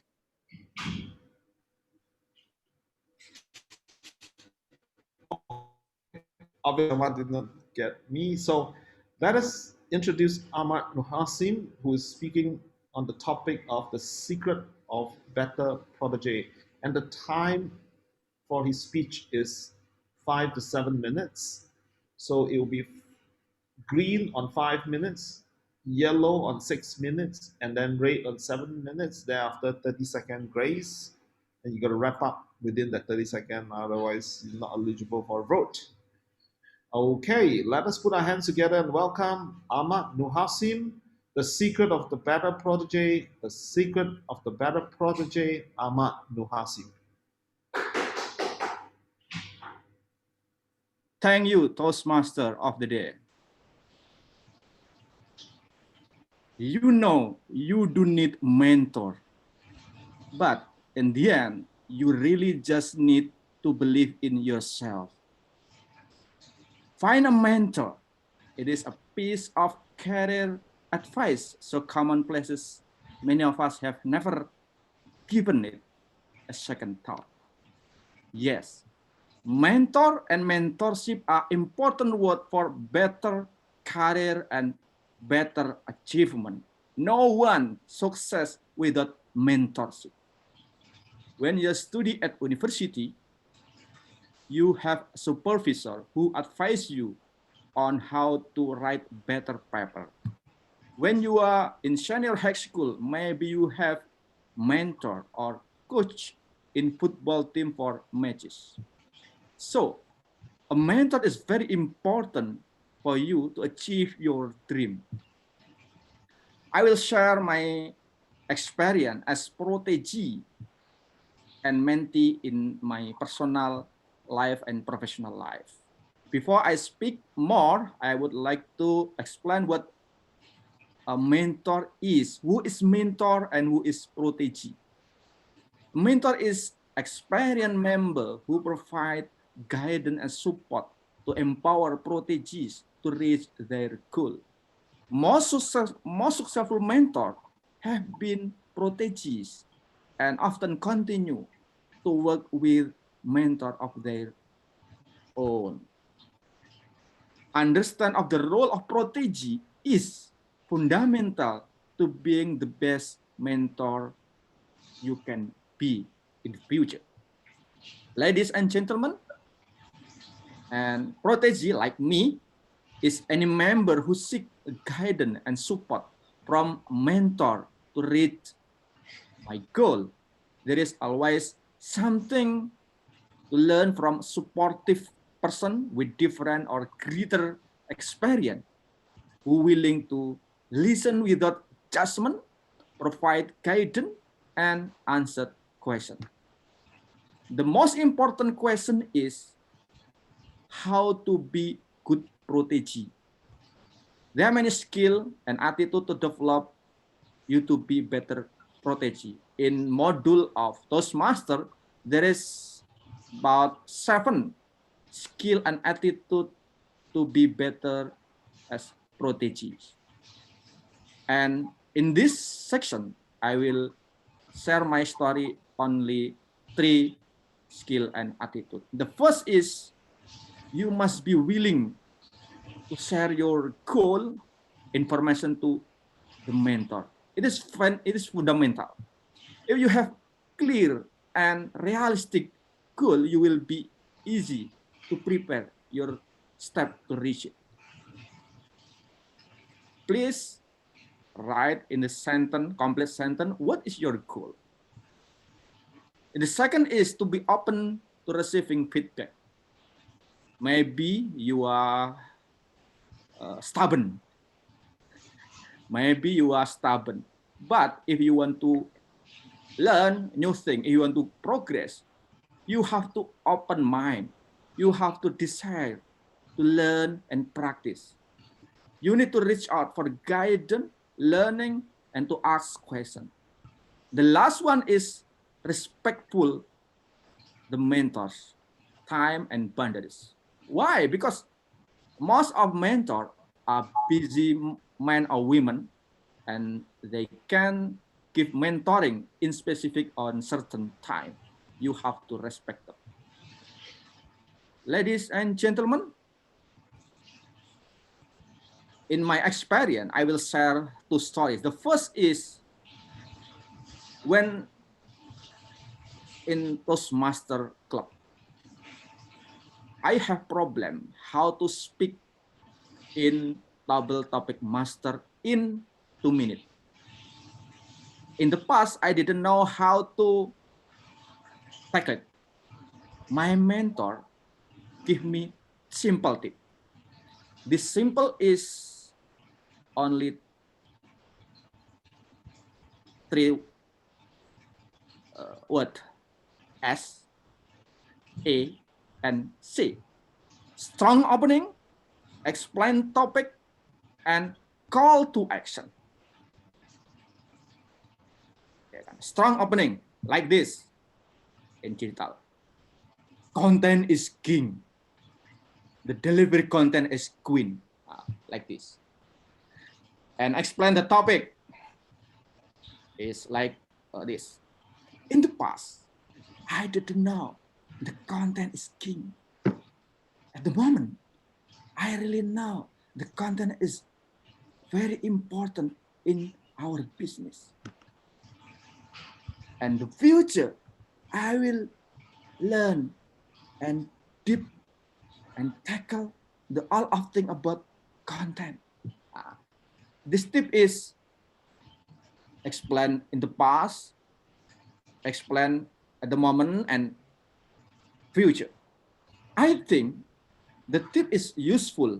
Speaker 1: Obviously, Ahmad did not get me. So let us introduce Ahmad Nuhasim, who is speaking on the topic of the secret of better protege. And the time for his speech is 5 to 7 minutes. So it will be green on 5 minutes, yellow on 6 minutes, and then red on 7 minutes. Thereafter, 30-second grace. And you got to wrap up within that 30 seconds, otherwise you're not eligible for a vote. Okay, let us put our hands together and welcome Ahmad Nuhasim, the secret of the better protege, the secret of the better protege, Ahmad Nuhasim.
Speaker 9: Thank you, Toastmaster of the day. You know you do need mentor, but in the end, you really just need to believe in yourself. Find a mentor. It is a piece of career advice so commonplaces many of us have never given it a second thought. Yes, mentor and mentorship are important words for better career and better achievement. No one success without mentorship. When you study at university, you have a supervisor who advise you on how to write better paper. When you are in senior high school, maybe you have mentor or coach in football team for matches. So a mentor is very important for you to achieve your dream. I will share my experience as protege and mentee in my personal life and professional life. Before I speak more, I would like to explain what a mentor is. Who is mentor and who is protege? Mentor is experienced member who provide guidance and support to empower proteges to reach their goal. Most successful mentor have been proteges and often continue to work with mentor of their own. Understand of the role of protege is fundamental to being the best mentor you can be in the future. Ladies and gentlemen, and protege like me is any member who seek guidance and support from a mentor to reach my goal. There is always something to learn from supportive person with different or greater experience who willing to listen without judgment, provide guidance, and answer questions. The most important question is how to be good protege. There are many skills and attitude to develop you to be better protege. In module of Toastmaster, there is about 7 skill and attitude to be better as proteges. And in this section, I will share my story only 3 skill and attitude. The first is you must be willing to share your goal information to the mentor. It is fundamental. If you have clear and realistic goal, you will be easy to prepare your step to reach it. Please write in the sentence, complete sentence, what is your goal? And the second is to be open to receiving feedback. Maybe you are stubborn. Maybe you are stubborn. But if you want to learn new thing, if you want to progress, you have to open mind. You have to desire to learn and practice. You need to reach out for guidance, learning, and to ask questions. The last one is respectful the mentors, time and boundaries. Why? Because most of mentors are busy men or women, and they can give mentoring in specific on certain time. You have to respect them. Ladies and gentlemen, in my experience, I will share 2 stories. The first is when in Toastmaster Club, I have problem how to speak in double topic master in 2 minutes. In the past, I didn't know how to tackle it. My mentor give me simple tip. This simple is only 3 word: S, A, and C. Strong opening, explain topic, and call to action. Strong opening, like this in digital. Content is king. The delivery content is queen, like this. And explain the topic is like this. In the past, I didn't know the content is king. At the moment, I really know the content is very important in our business. And the future, I will learn and deep and tackle the all of thing about content. This tip is explain in the past, explain at the moment, and future. I think the tip is useful.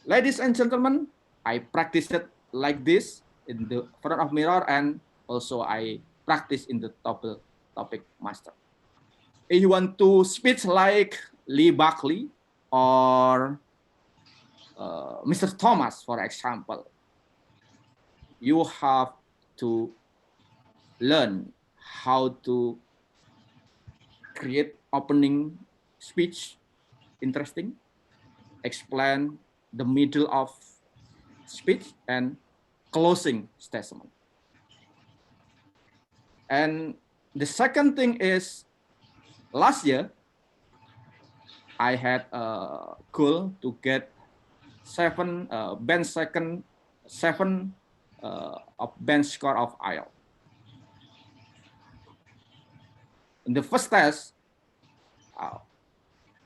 Speaker 9: Ladies and gentlemen, I practice it like this in the front of mirror, and also I practice in the topic master. If you want to speak like Lee Buckley or Mr. Thomas, for example, you have to learn how to create opening speech interesting, explain the middle of speech and closing statement. And the second thing is, last year, I had a goal to get bench of bench score of IELTS. In the first test,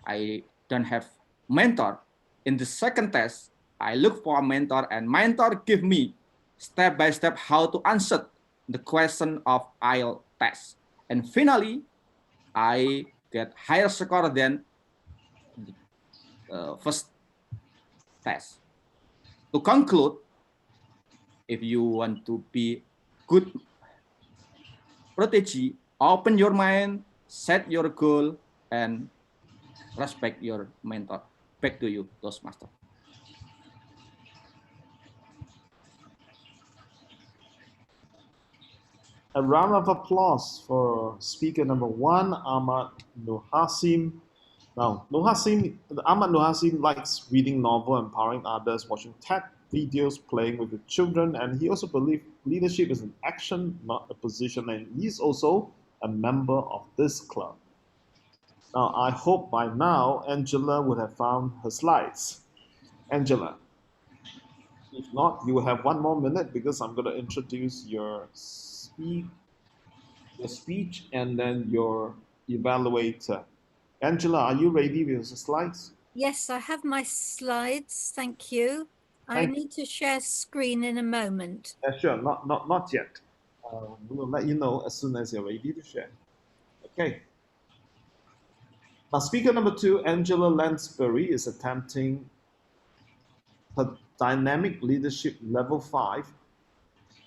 Speaker 9: I don't have mentor. In the second test, I look for a mentor, and mentor give me step by step how to answer the question of IELTS test. And finally, I get higher score than the first test. To conclude, if you want to be good protege, open your mind, set your goal, and respect your mentor. Back to you, Toastmaster.
Speaker 1: A round of applause for speaker number 1, Ahmad Nuhasim. Now, Ahmad Nuhasim likes reading novel, empowering others, watching TED videos, playing with the children, and he also believes leadership is an action, not a position, and he's also a member of this club. Now, I hope by now Angela would have found her slides. Angela, if not, you will have 1 more minute because I'm going to introduce your speech and then your evaluator. Angela, are you ready with the slides?
Speaker 12: Yes, I have my slides. Thank you. I need to share screen in a moment.
Speaker 1: Yeah, sure. Not yet. We will let you know as soon as you're ready to share. Okay. Now, speaker number 2, Angela Lansbury, is attempting her dynamic leadership level 5,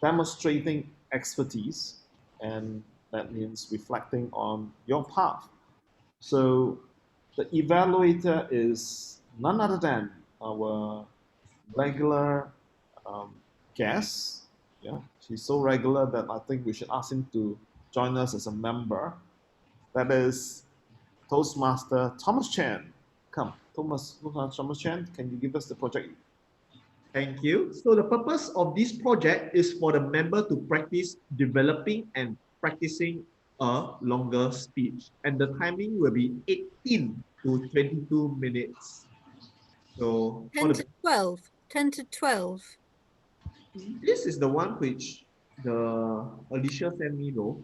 Speaker 1: demonstrating expertise, and that means reflecting on your path. So the evaluator is none other than our regular guest. Yeah, she's so regular that I think we should ask him to join us as a member. That is Toastmaster Thomas Chan. Come, Thomas Chan, can you give us the project?
Speaker 13: Thank you. So the purpose of this project is for the member to practice developing and practicing a longer speech. And the timing will be 18 to 22 minutes. So
Speaker 12: 10 to 12. 10 to 12.
Speaker 13: This is the one which the Alicia sent me though.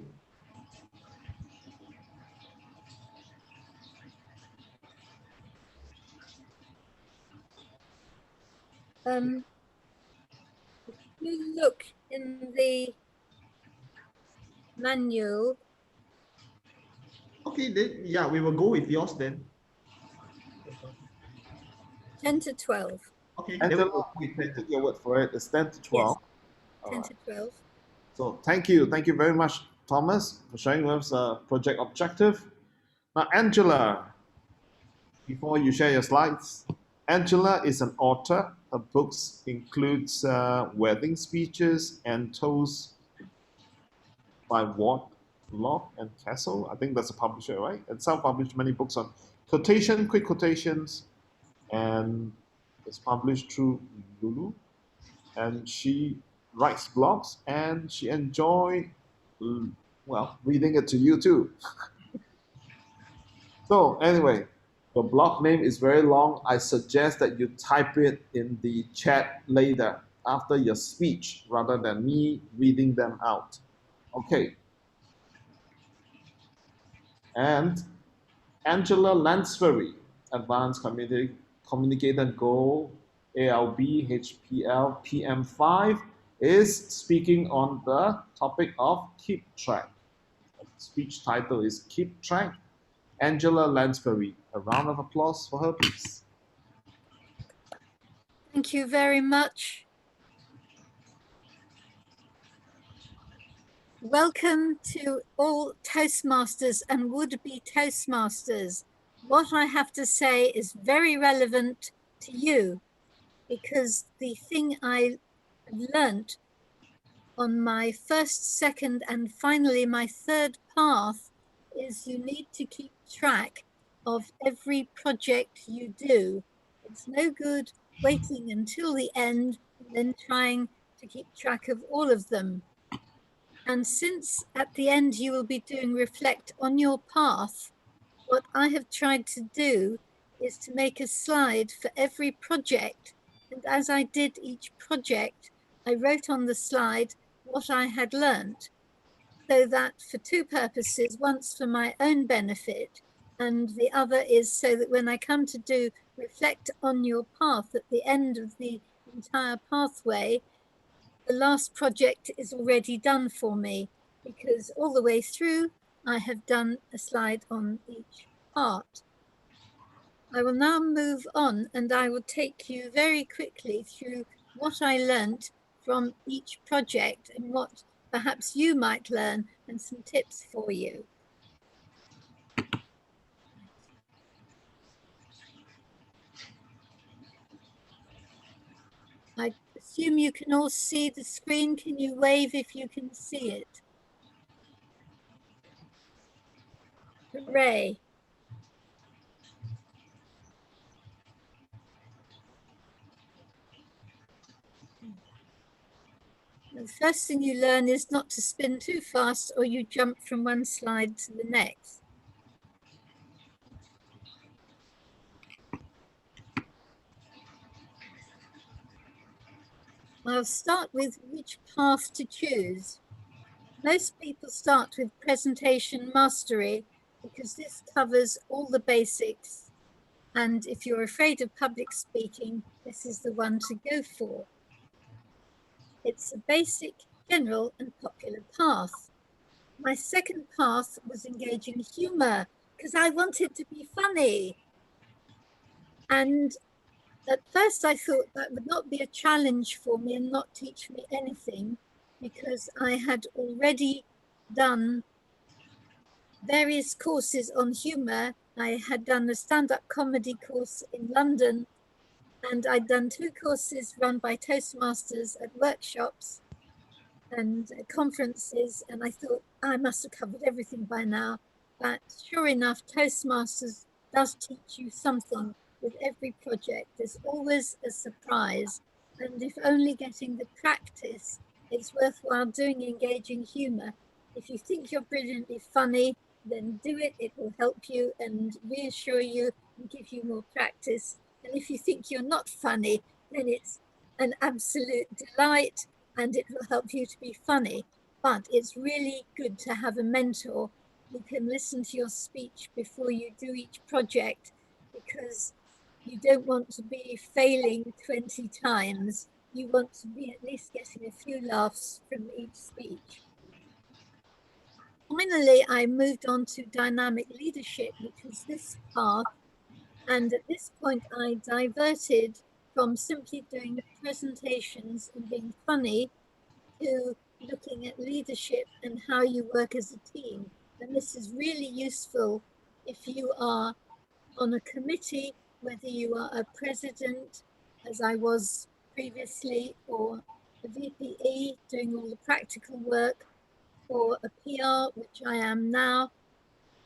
Speaker 12: If you look in the manual.
Speaker 13: Okay, then yeah, we will go with yours then.
Speaker 12: 10 to 12.
Speaker 13: Okay,
Speaker 1: Angela, we take your word for it. It's 10 to 12.
Speaker 12: Yes, 10 to 12.
Speaker 1: So thank you very much, Thomas, for sharing with us a project objective. Now, Angela, before you share your slides, Angela is an author. Her books includes wedding speeches and toasts by Ward, Locke, and Castle. I think that's a publisher, right? And self-published many books on quotation, quick quotations, and it's published through Lulu. And she writes blogs, and she enjoys, well, reading it to you too. So anyway, the blog name is very long. I suggest that you type it in the chat later after your speech rather than me reading them out. Okay. And Angela Lansbury, Advanced Communicator Goal, ALB, HPL, PM5, is speaking on the topic of keep track. The speech title is Keep Track. Angela Lansbury, a round of applause for her, please.
Speaker 12: Thank you very much. Welcome to all Toastmasters and would-be Toastmasters. What I have to say is very relevant to you because the thing I learnt on my first, second, and finally my third path is you need to keep track of every project you do. It's no good waiting until the end then trying to keep track of all of them. And since at the end you will be doing reflect on your path, what I have tried to do is to make a slide for every project. And as I did each project, I wrote on the slide what I had learnt, so that for two purposes, once for my own benefit, and the other is so that when I come to do reflect on your path at the end of the entire pathway, the last project is already done for me, because all the way through, I have done a slide on each part. I will now move on and I will take you very quickly through what I learnt from each project and what perhaps you might learn and some tips for you. I assume you can all see the screen. Can you wave if you can see it? Hooray. The first thing you learn is not to spin too fast or you jump from one slide to the next. I'll start with which path to choose. Most people start with presentation mastery because this covers all the basics. And if you're afraid of public speaking, this is the one to go for. It's a basic, general and popular path. My second path was engaging humor because I wanted to be funny. And at first I thought that would not be a challenge for me and not teach me anything, because I had already done various courses on humor. I had done a stand-up comedy course in London, and I'd done 2 courses run by Toastmasters at workshops and conferences, and I thought I must have covered everything by now. But sure enough, Toastmasters does teach you something with every project. There's always a surprise, and if only getting the practice, it's worthwhile doing engaging humor. If you think you're brilliantly funny, then do it. It will help you and reassure you and give you more practice. And if you think you're not funny, then it's an absolute delight and it will help you to be funny. But it's really good to have a mentor who can listen to your speech before you do each project, because you don't want to be failing 20 times. You want to be at least getting a few laughs from each speech. Finally, I moved on to dynamic leadership, which was this path. And at this point, I diverted from simply doing presentations and being funny to looking at leadership and how you work as a team. And this is really useful if you are on a committee, whether you are a president, as I was previously, or a VPE doing all the practical work, or a PR, which I am now.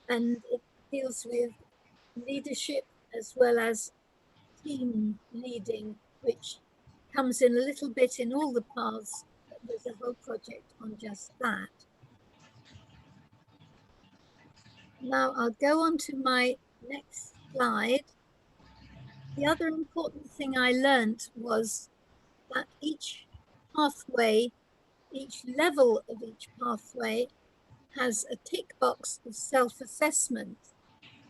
Speaker 12: And it deals with leadership as well as team leading, which comes in a little bit in all the paths. There's a whole project on just that. Now I'll go on to my next slide. The other important thing I learned was that each pathway, each level of each pathway has a tick box of self-assessment.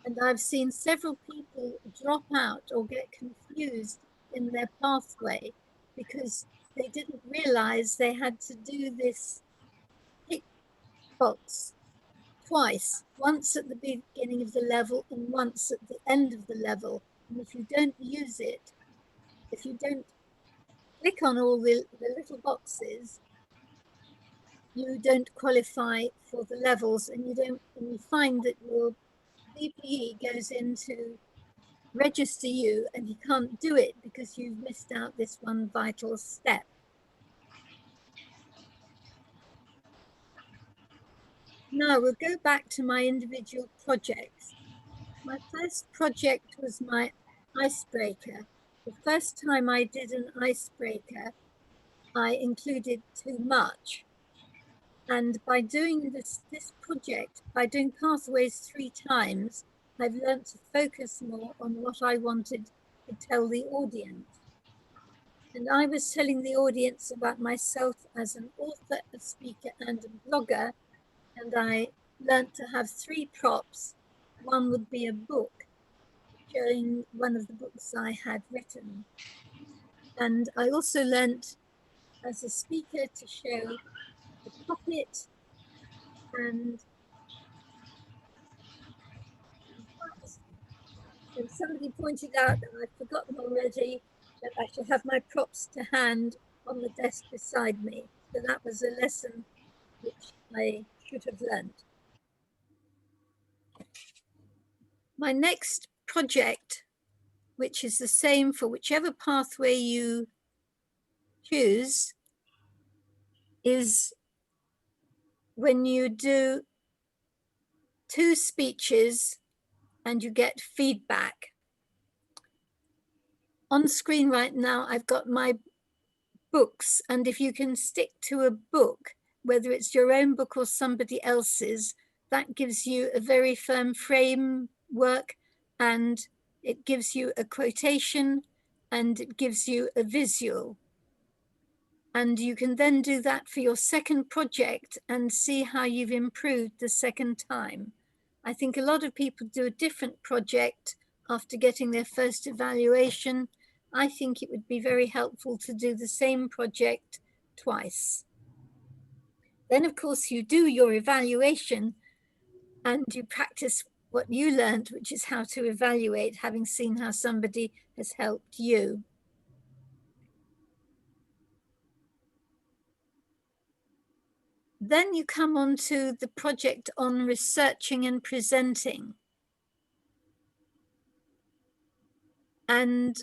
Speaker 12: And I've seen several people drop out or get confused in their pathway because they didn't realize they had to do this tick box twice, once at the beginning of the level and once at the end of the level. And if you don't use it, if you don't click on all the little boxes, you don't qualify for the levels, and you find that your VPE goes into register you and you can't do it because you've missed out this one vital step. Now we'll go back to my individual projects. My first project was my icebreaker. The first time I did an icebreaker, I included too much. And by doing this project, by doing pathways 3 times, I've learned to focus more on what I wanted to tell the audience. And I was telling the audience about myself as an author, a speaker, and a blogger. And I learned to have 3 props. One would be a book showing one of the books I had written. And I also learned as a speaker to show the puppet and somebody pointed out, and I've forgotten already, that I should have my props to hand on the desk beside me. So that was a lesson which I should have learned. My next project, which is the same for whichever pathway you choose, is when you do 2 speeches and you get feedback. On screen right now, I've got my books, and if you can stick to a book, whether it's your own book or somebody else's, that gives you a very firm framework, and it gives you a quotation, and it gives you a visual. And you can then do that for your second project and see how you've improved the second time. I think a lot of people do a different project after getting their first evaluation. I think it would be very helpful to do the same project twice. Then, of course, you do your evaluation and you practice what you learned, which is how to evaluate, having seen how somebody has helped you. Then you come on to the project on researching and presenting. And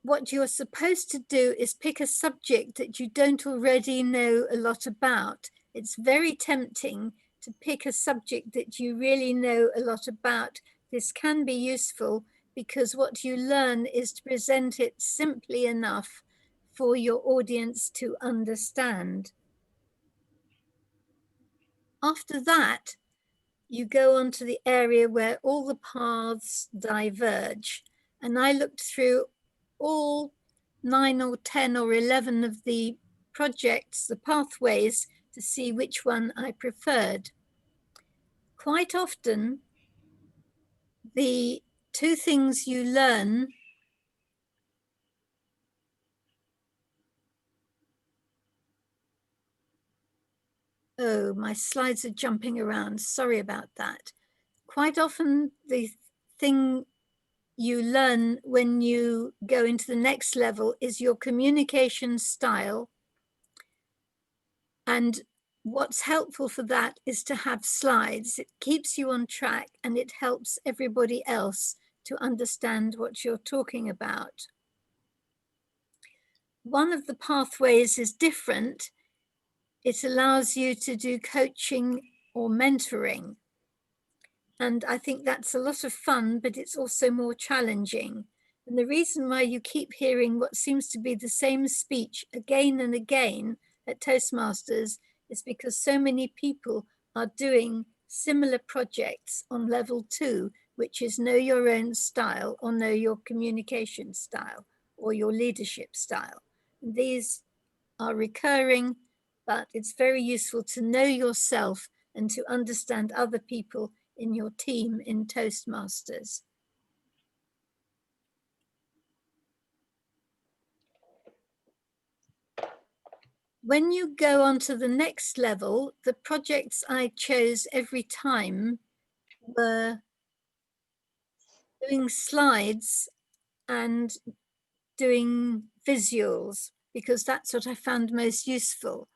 Speaker 12: what you're supposed to do is pick a subject that you don't already know a lot about. It's very tempting to pick a subject that you really know a lot about. This can be useful because what you learn is to present it simply enough for your audience to understand. After that, you go on to the area where all the paths diverge. And I looked through all 9 or 10 or 11 of the projects, the pathways, to see which one I preferred. Quite often, the 2 things you learn oh, my slides are jumping around. Sorry about that. Quite often, the thing you learn when you go into the next level is your communication style. And what's helpful for that is to have slides. It keeps you on track and it helps everybody else to understand what you're talking about. One of the pathways is different. It allows you to do coaching or mentoring. And I think that's a lot of fun, but it's also more challenging. And the reason why you keep hearing what seems to be the same speech again and again at Toastmasters is because so many people are doing similar projects on level 2, which is know your own style or know your communication style or your leadership style. And these are recurring, but it's very useful to know yourself and to understand other people in your team in Toastmasters. When you go on to the next level, the projects I chose every time were doing slides and doing visuals, because that's what I found most useful.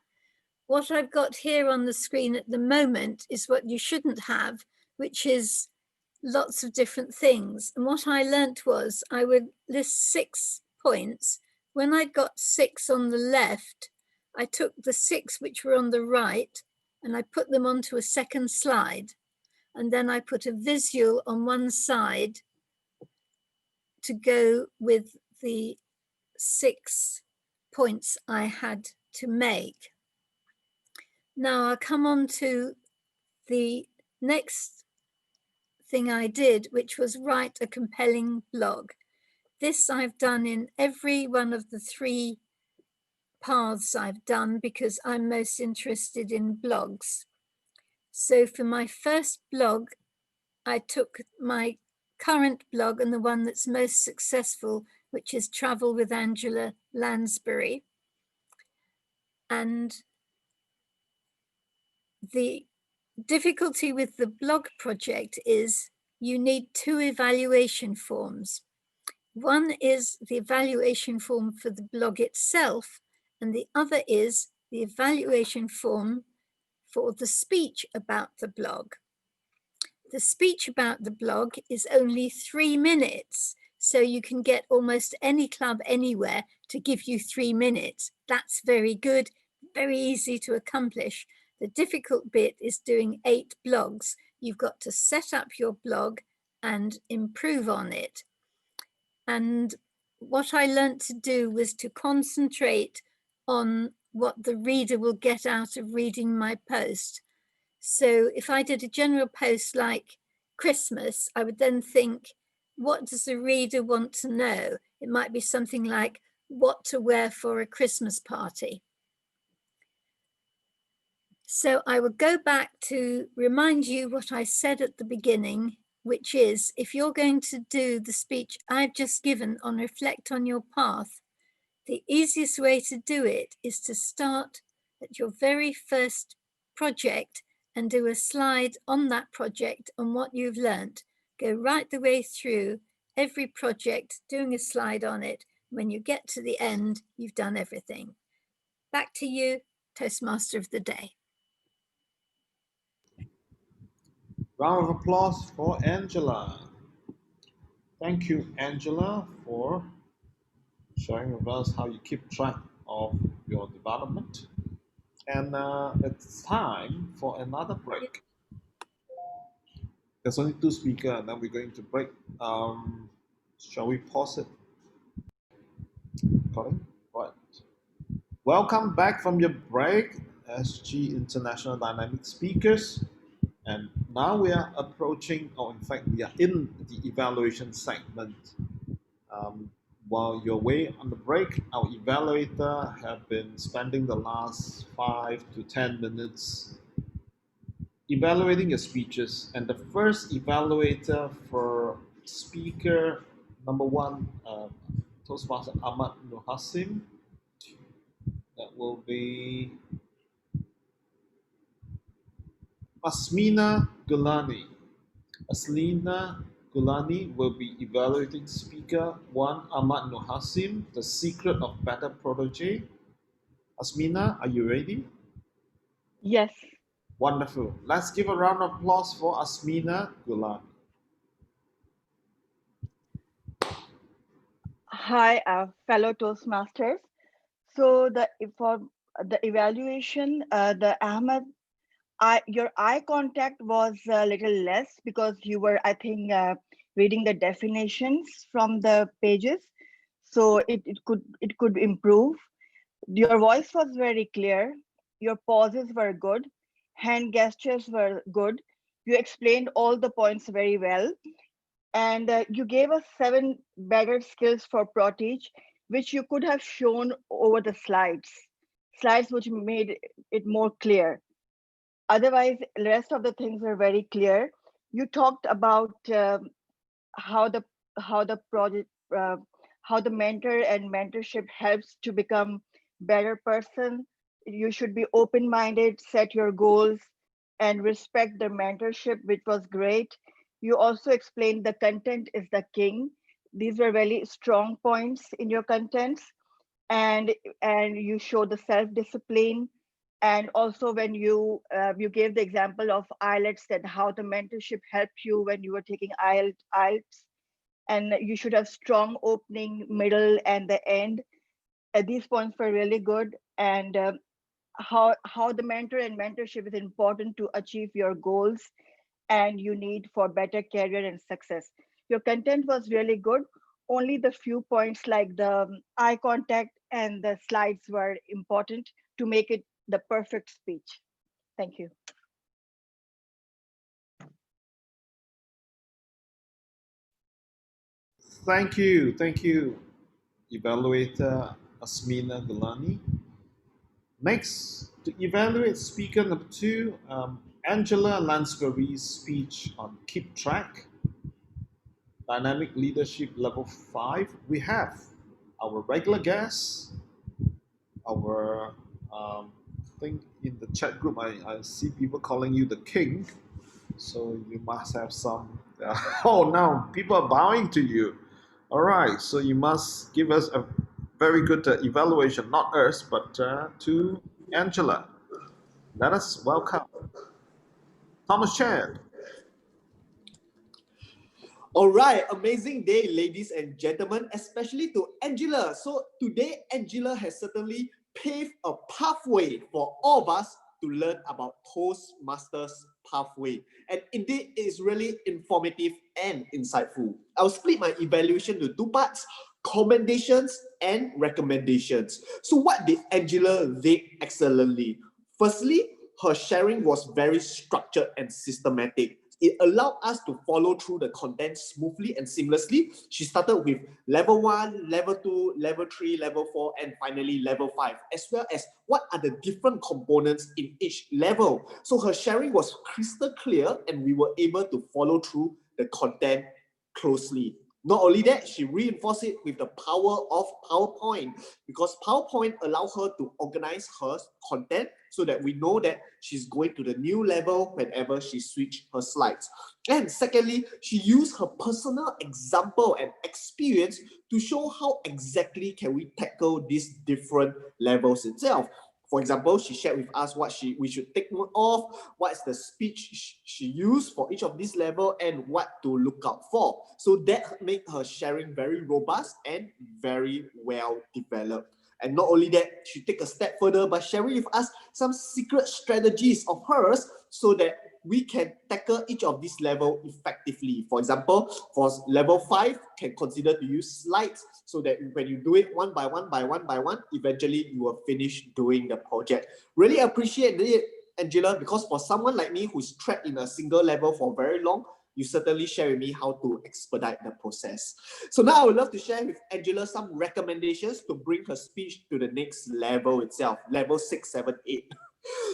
Speaker 12: What I've got here on the screen at the moment is what you shouldn't have, which is lots of different things. And what I learnt was I would list 6 points. When I got 6 on the left, I took the 6 which were on the right and I put them onto a second slide. And then I put a visual on one side to go with the 6 points I had to make. Now I'll come on to the next thing I did, which was write a compelling blog. This I've done in every one of the 3 paths I've done because I'm most interested in blogs. So for my first blog, I took my current blog and the one that's most successful, which is Travel with Angela Lansbury. And the difficulty with the blog project is you need 2 evaluation forms. One is the evaluation form for the blog itself, and the other is the evaluation form for the speech about the blog. The speech about the blog is only 3 minutes, so you can get almost any club anywhere to give you 3 minutes. That's very good, very easy to accomplish. The difficult bit is doing 8 blogs. You've got to set up your blog and improve on it. And what I learned to do was to concentrate on what the reader will get out of reading my post. So if I did a general post like Christmas, I would then think, what does the reader want to know? It might be something like what to wear for a Christmas party. So I would go back to remind you what I said at the beginning, which is if you're going to do the speech I've just given on Reflect on Your Path, the easiest way to do it is to start at your very first project and do a slide on that project on what you've learned. Go right the way through every project, doing a slide on it. When you get to the end, you've done everything. Back to you, Toastmaster of the Day.
Speaker 1: Round of applause for Angela. Thank you, Angela, for sharing with us how you keep track of your development. And it's time for another break. There's only 2 speakers, and then we're going to break. Shall we pause it? Colin? Right. Welcome back from your break, SG International Dynamic Speakers. And now we are approaching, or in fact, we are in the evaluation segment. While you're away on the break, our evaluator have been spending the last 5 to 10 minutes evaluating your speeches. And the first evaluator for speaker number 1, Toastmaster Ahmad Nuhasim, that will be Asmina Gulani. Aslina Gulani will be evaluating speaker 1, Ahmad Nuhasim, The Secret of Better Protege. Asmina, are you ready?
Speaker 14: Yes.
Speaker 1: Wonderful. Let's give a round of applause for Asmina Gulani.
Speaker 14: Hi, fellow Toastmasters. So for the evaluation, the Ahmed, your eye contact was a little less because you were, I think, reading the definitions from the pages. So it could improve. Your voice was very clear. Your pauses were good. Hand gestures were good. You explained all the points very well. And you gave us 7 better skills for Proteach, which you could have shown over the slides which made it more clear. Otherwise, the rest of the things were very clear. You talked about how the project, how the mentor and mentorship helps to become better person. You should be open-minded, set your goals, and respect the mentorship, which was great. You also explained the content is the king. These were really strong points in your contents, and you show the self-discipline. And also when you gave the example of IELTS, that how the mentorship helped you when you were taking IELTS, and you should have strong opening, middle, and the end. These points were really good. And how the mentor and mentorship is important to achieve your goals and you need for better career and success. Your content was really good. only the few points like the eye contact and the slides were important to make it the perfect speech. Thank you.
Speaker 1: Thank you, evaluator Asmina Galani. Next, to evaluate speaker number 2, Angela Lansbury's speech on Keep Track, Dynamic Leadership Level 5, we have our regular guest, our, I think in the chat group, I see people calling you the king. So you must have some, oh, now people are bowing to you. All right, so you must give us a very good evaluation, not us, but to Angela. Let us welcome Thomas Chan.
Speaker 13: All right, amazing day, ladies and gentlemen, especially to Angela. So today, Angela has certainly paved a pathway for all of us to learn about Toastmasters pathway. And indeed, it is really informative and insightful. I'll split my evaluation to 2 parts: commendations and recommendations. So what did Angela did excellently? Firstly, her sharing was very structured and systematic. It allowed us to follow through the content smoothly and seamlessly. She started with level 1, level 2, level 3, level 4, and finally level 5, as well as what are the different components in each level. So her sharing was crystal clear and we were able to follow through the content closely. Not only that, she reinforced it with the power of PowerPoint, because PowerPoint allows her to organize her content so that we know that she's going to the new level whenever she switches her slides. And secondly, she used her personal example and experience to show how exactly can we tackle these different levels itself. For example, she shared with us what we should take note of, what is the speech she used for each of these level, and what to look out for. So that made her sharing very robust and very well developed. And not only that, she took a step further by sharing with us some secret strategies of hers so that we can tackle each of these levels effectively. For example, for level 5, can consider to use slides so that when you do it one by one, eventually you will finish doing the project. Really appreciate it, Angela, because for someone like me who's trapped in a single level for very long, you certainly share with me how to expedite the process. So now I would love to share with Angela some recommendations to bring her speech to the next level itself, level 6, 7, 8.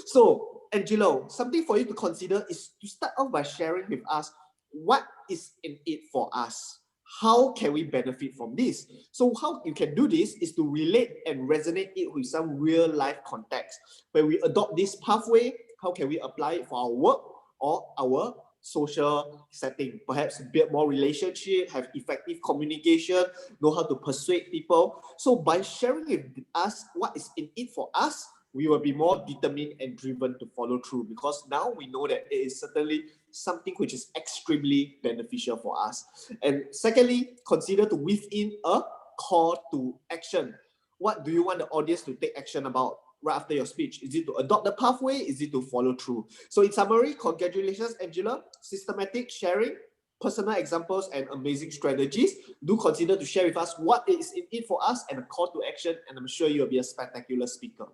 Speaker 13: So, Angelo, something for you to consider is to start off by sharing with us what is in it for us. How can we benefit from this? So how you can do this is to relate and resonate it with some real life context. When we adopt this pathway, how can we apply it for our work or our social setting? Perhaps build more relationship, have effective communication, know how to persuade people. So by sharing with us what is in it for us, we will be more determined and driven to follow through, because now we know that it is certainly something which is extremely beneficial for us. And secondly, consider to weave in a call to action. What do you want the audience to take action about right after your speech? Is it to adopt the pathway? Is it to follow through? So in summary, congratulations, Angela. Systematic sharing, personal examples, and amazing strategies. Do consider to share with us what is in it for us and a call to action, and I'm sure you'll be a spectacular speaker.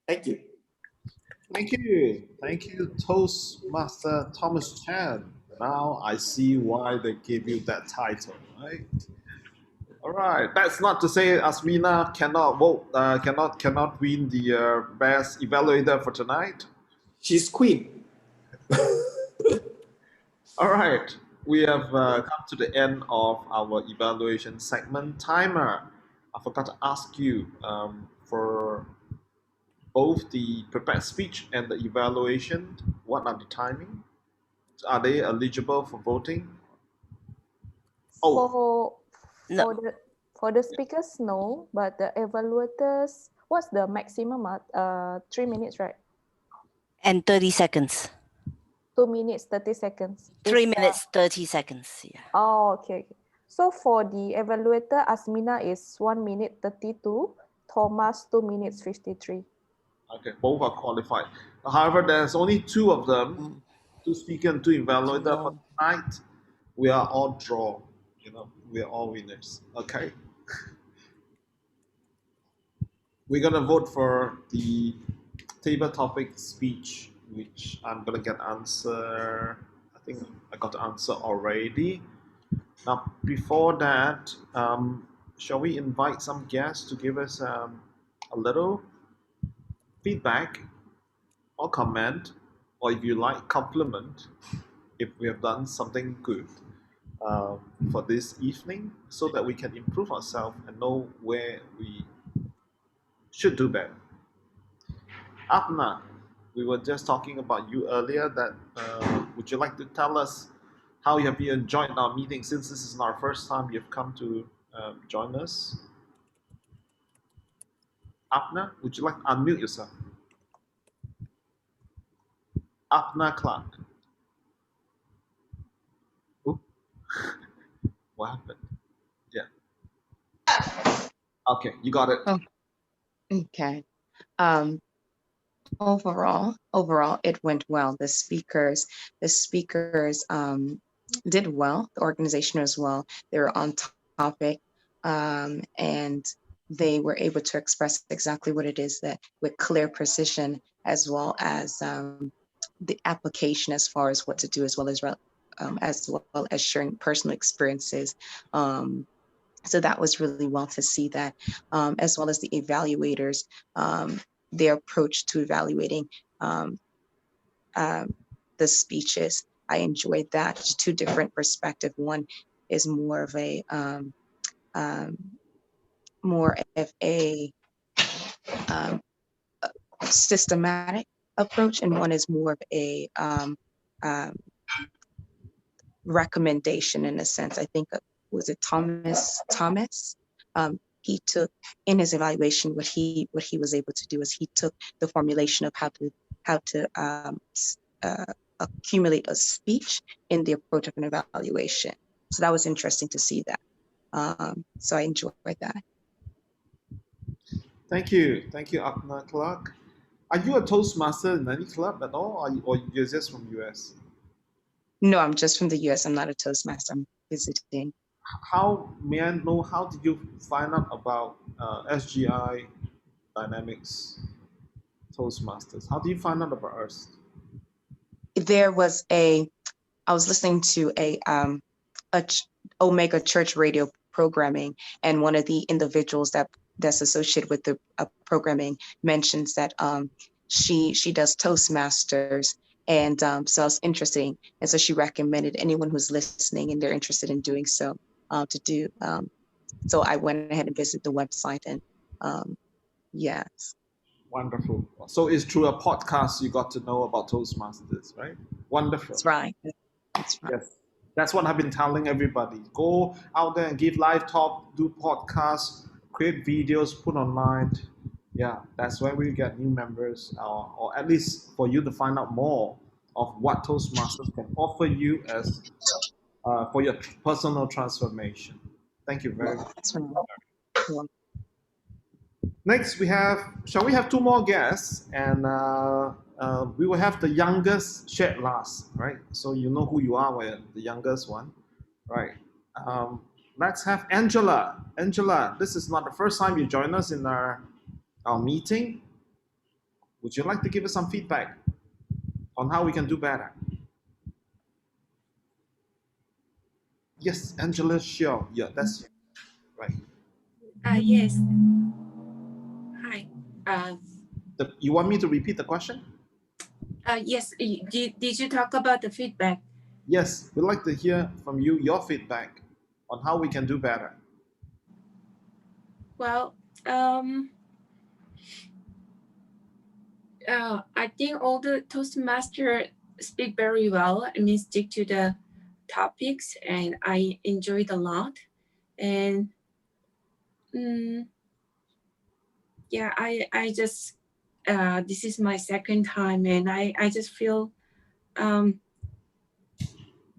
Speaker 13: Thank you.
Speaker 1: Thank you, Toastmaster Thomas Chan. Now I see why they gave you that title, right? All right. That's not to say Asmina cannot vote, cannot win the best evaluator for tonight.
Speaker 13: She's queen.
Speaker 1: All right. We have come to the end of our evaluation segment. Timer. I forgot to ask you for both the prepared speech and the evaluation. What are the timing? Are they eligible for voting?
Speaker 11: For
Speaker 5: No.
Speaker 11: for the speakers, no, but the evaluators, what's the maximum? 3 minutes, right?
Speaker 5: And 30 seconds.
Speaker 11: 2 minutes, 30 seconds.
Speaker 5: 3 minutes, 30 seconds. Yeah.
Speaker 11: Oh, okay. So for the evaluator, Asmina is 1 minute 32, Thomas 2 minutes 53.
Speaker 1: Okay, both are qualified. However, there's only 2 of them, 2 speaker and 2 evaluator for tonight. We are all draw. You know, we're all winners. Okay. We're gonna vote for the table topic speech, which I'm gonna get answer. I think I got the answer already. Now, before that, shall we invite some guests to give us a little feedback or comment, or if you like, compliment if we have done something good for this evening, so that we can improve ourselves and know where we should do better. Apna, we were just talking about you earlier. That would you like to tell us how have you enjoyed our meeting, since this is our first time you've come to join us? Apna, would you like to unmute yourself? Apna Clark. Oop. What happened? Yeah. Okay, you got it.
Speaker 15: Oh, okay. Overall, it went well. The speakers did well. The organization as well. They were on topic, and they were able to express exactly what it is that with clear precision, as well as the application as far as what to do, as well as sharing personal experiences. So that was really well to see that, as well as the evaluators, their approach to evaluating the speeches. I enjoyed that. Two different perspectives. One is more of a um, systematic approach, and one is more of a um, recommendation in a sense. I think was it Thomas. He took in his evaluation what he was able to do is he took the formulation of how to accumulate a speech in the approach of an evaluation. So that was interesting to see that. So I enjoyed that.
Speaker 1: Thank you, Apna Clark. Are you a Toastmaster in any club at all, or you're just from US?
Speaker 15: No, I'm just from the US. I'm not a Toastmaster. I'm visiting.
Speaker 1: How may I know? How did you find out about SGI Dynamics Toastmasters? How do you find out about us?
Speaker 15: I was listening to a Omega Church radio programming, and one of the individuals that's associated with the programming mentions that she does Toastmasters, and so it's interesting, and so she recommended anyone who's listening and they're interested in doing so to do. So I went ahead and visited the website, and yes.
Speaker 1: Wonderful. So it's through a podcast you got to know about Toastmasters, right? Wonderful.
Speaker 15: That's right. That's right.
Speaker 1: Yes. That's what I've been telling everybody. Go out there and give live talk, do podcasts, create videos, put online. Yeah, that's where we get new members, or at least for you to find out more of what Toastmasters can offer you as for your personal transformation. Thank you very much.
Speaker 15: That's right.
Speaker 1: Next, shall we have two more guests? And we will have the youngest shared last, right? So you know who you are, when the youngest one, right? Let's have Angela. Angela, this is not the first time you join us in our meeting. Would you like to give us some feedback on how we can do better? Yes, Angela Xiao. Yeah, that's you. Right.
Speaker 2: Yes. Hi.
Speaker 1: You want me to repeat the question?
Speaker 2: Yes. Did you talk about the feedback?
Speaker 1: Yes, we'd like to hear from you your feedback on how we can do better.
Speaker 2: Well, I think all the Toastmasters speak very well. I mean, stick to the topics, and I enjoyed a lot. And yeah, I just this is my second time, and I just feel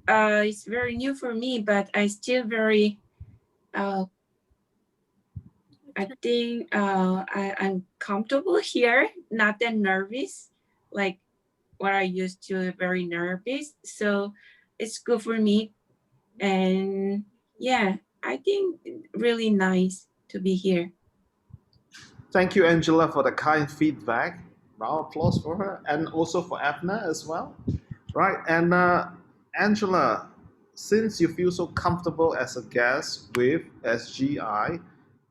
Speaker 2: it's very new for me, but I still very I think I'm comfortable here, not that nervous, like what I used to, very nervous. So it's good for me. And yeah, I think really nice to be here.
Speaker 1: Thank you, Angela, for the kind feedback. Round of applause for her, and also for Abner as well. Right, and Angela, since you feel so comfortable as a guest with SGI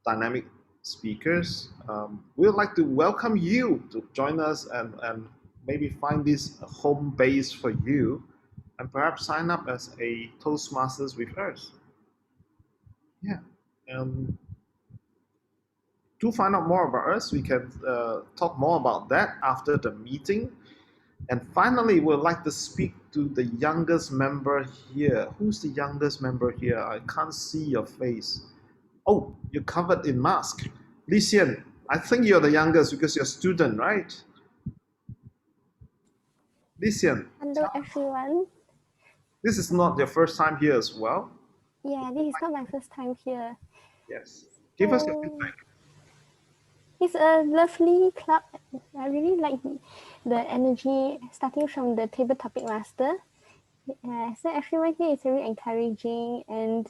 Speaker 1: Dynamic Speakers, we'd like to welcome you to join us and maybe find this a home base for you, and perhaps sign up as a Toastmasters with us. Yeah. Um, to find out more about us, we can talk more about that after the meeting. And finally, we'd like to speak to the youngest member here. Who's the youngest member here? I can't see your face. Oh, you're covered in mask. Lisian, I think you're the youngest because you're a student, right? Lisian,
Speaker 3: Hello, everyone.
Speaker 1: this is not your first time here as well.
Speaker 3: Yeah, this is not my first time here.
Speaker 1: Yes. Give us your feedback.
Speaker 3: It's a lovely club. I really like the energy starting from the table topic master. So everyone here is very encouraging and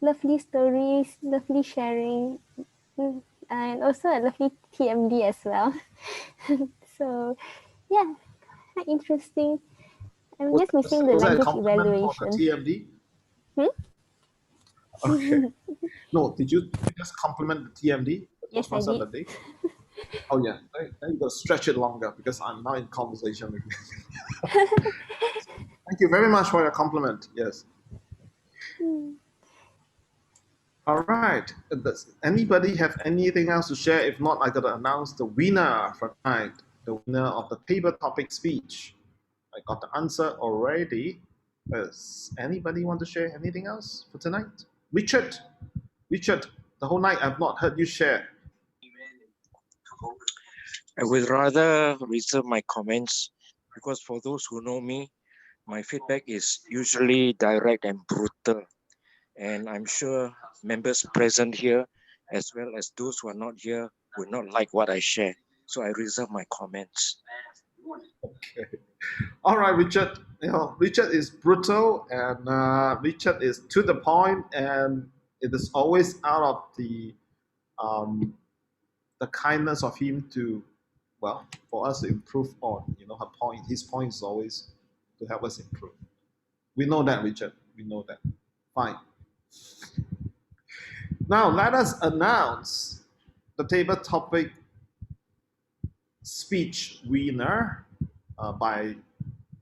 Speaker 3: lovely stories, lovely sharing, and also a lovely TMD as well. So yeah, quite interesting. I'm just missing the
Speaker 1: Was that a
Speaker 3: language
Speaker 1: compliment for the
Speaker 3: evaluation.
Speaker 1: TMD?
Speaker 3: Hmm?
Speaker 1: Okay. No, did you just compliment the TMD? The
Speaker 3: Yes, I
Speaker 1: Toastmaster
Speaker 3: did.
Speaker 1: of the day? Oh yeah, then you gotta stretch it longer because I'm now in conversation with you. Thank you very much for your compliment. Yes. All right. Does anybody have anything else to share? If not, I gotta announce the winner for tonight. The winner of the table topic speech. I got the answer already. Does anybody want to share anything else for tonight? Richard. Richard, the whole night I've not heard you share.
Speaker 16: I would rather reserve my comments because for those who know me, my feedback is usually direct and brutal. And I'm sure members present here, as well as those who are not here, would not like what I share. So I reserve my comments.
Speaker 1: Okay. All right, Richard. Richard is brutal and Richard is to the point, and it is always out of the kindness of him to, well, for us to improve on. Her point. His point is always to help us improve. We know that, Richard. We know that. Fine. Now let us announce the table topic speech winner by,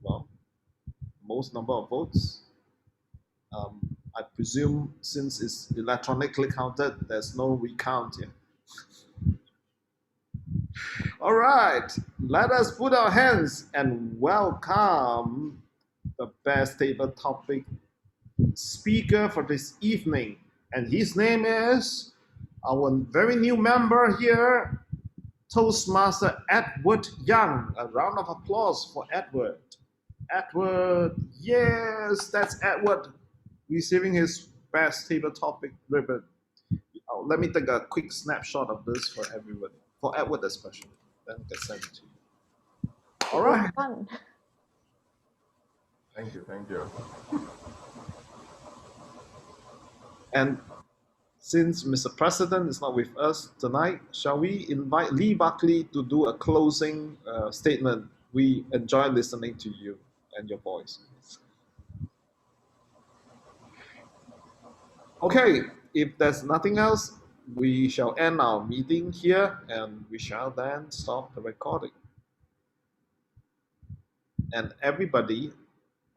Speaker 1: well, most number of votes. I presume since it's electronically counted, there's no recount here. All right, let us put our hands and welcome the best table topic speaker for this evening. And his name is our very new member here, Toastmaster Edward Young. A round of applause for Edward. Edward, yes, that's Edward receiving his best table topic ribbon. Oh, let me take a quick snapshot of this for everyone, for Edward especially. Then I can send it to you. All right.
Speaker 11: Fun.
Speaker 7: Thank you, thank you.
Speaker 1: And since Mr. President is not with us tonight, shall we invite Lee Buckley to do a closing statement? We enjoy listening to you and your voice. Okay, if there's nothing else, we shall end our meeting here and we shall then stop the recording. And everybody,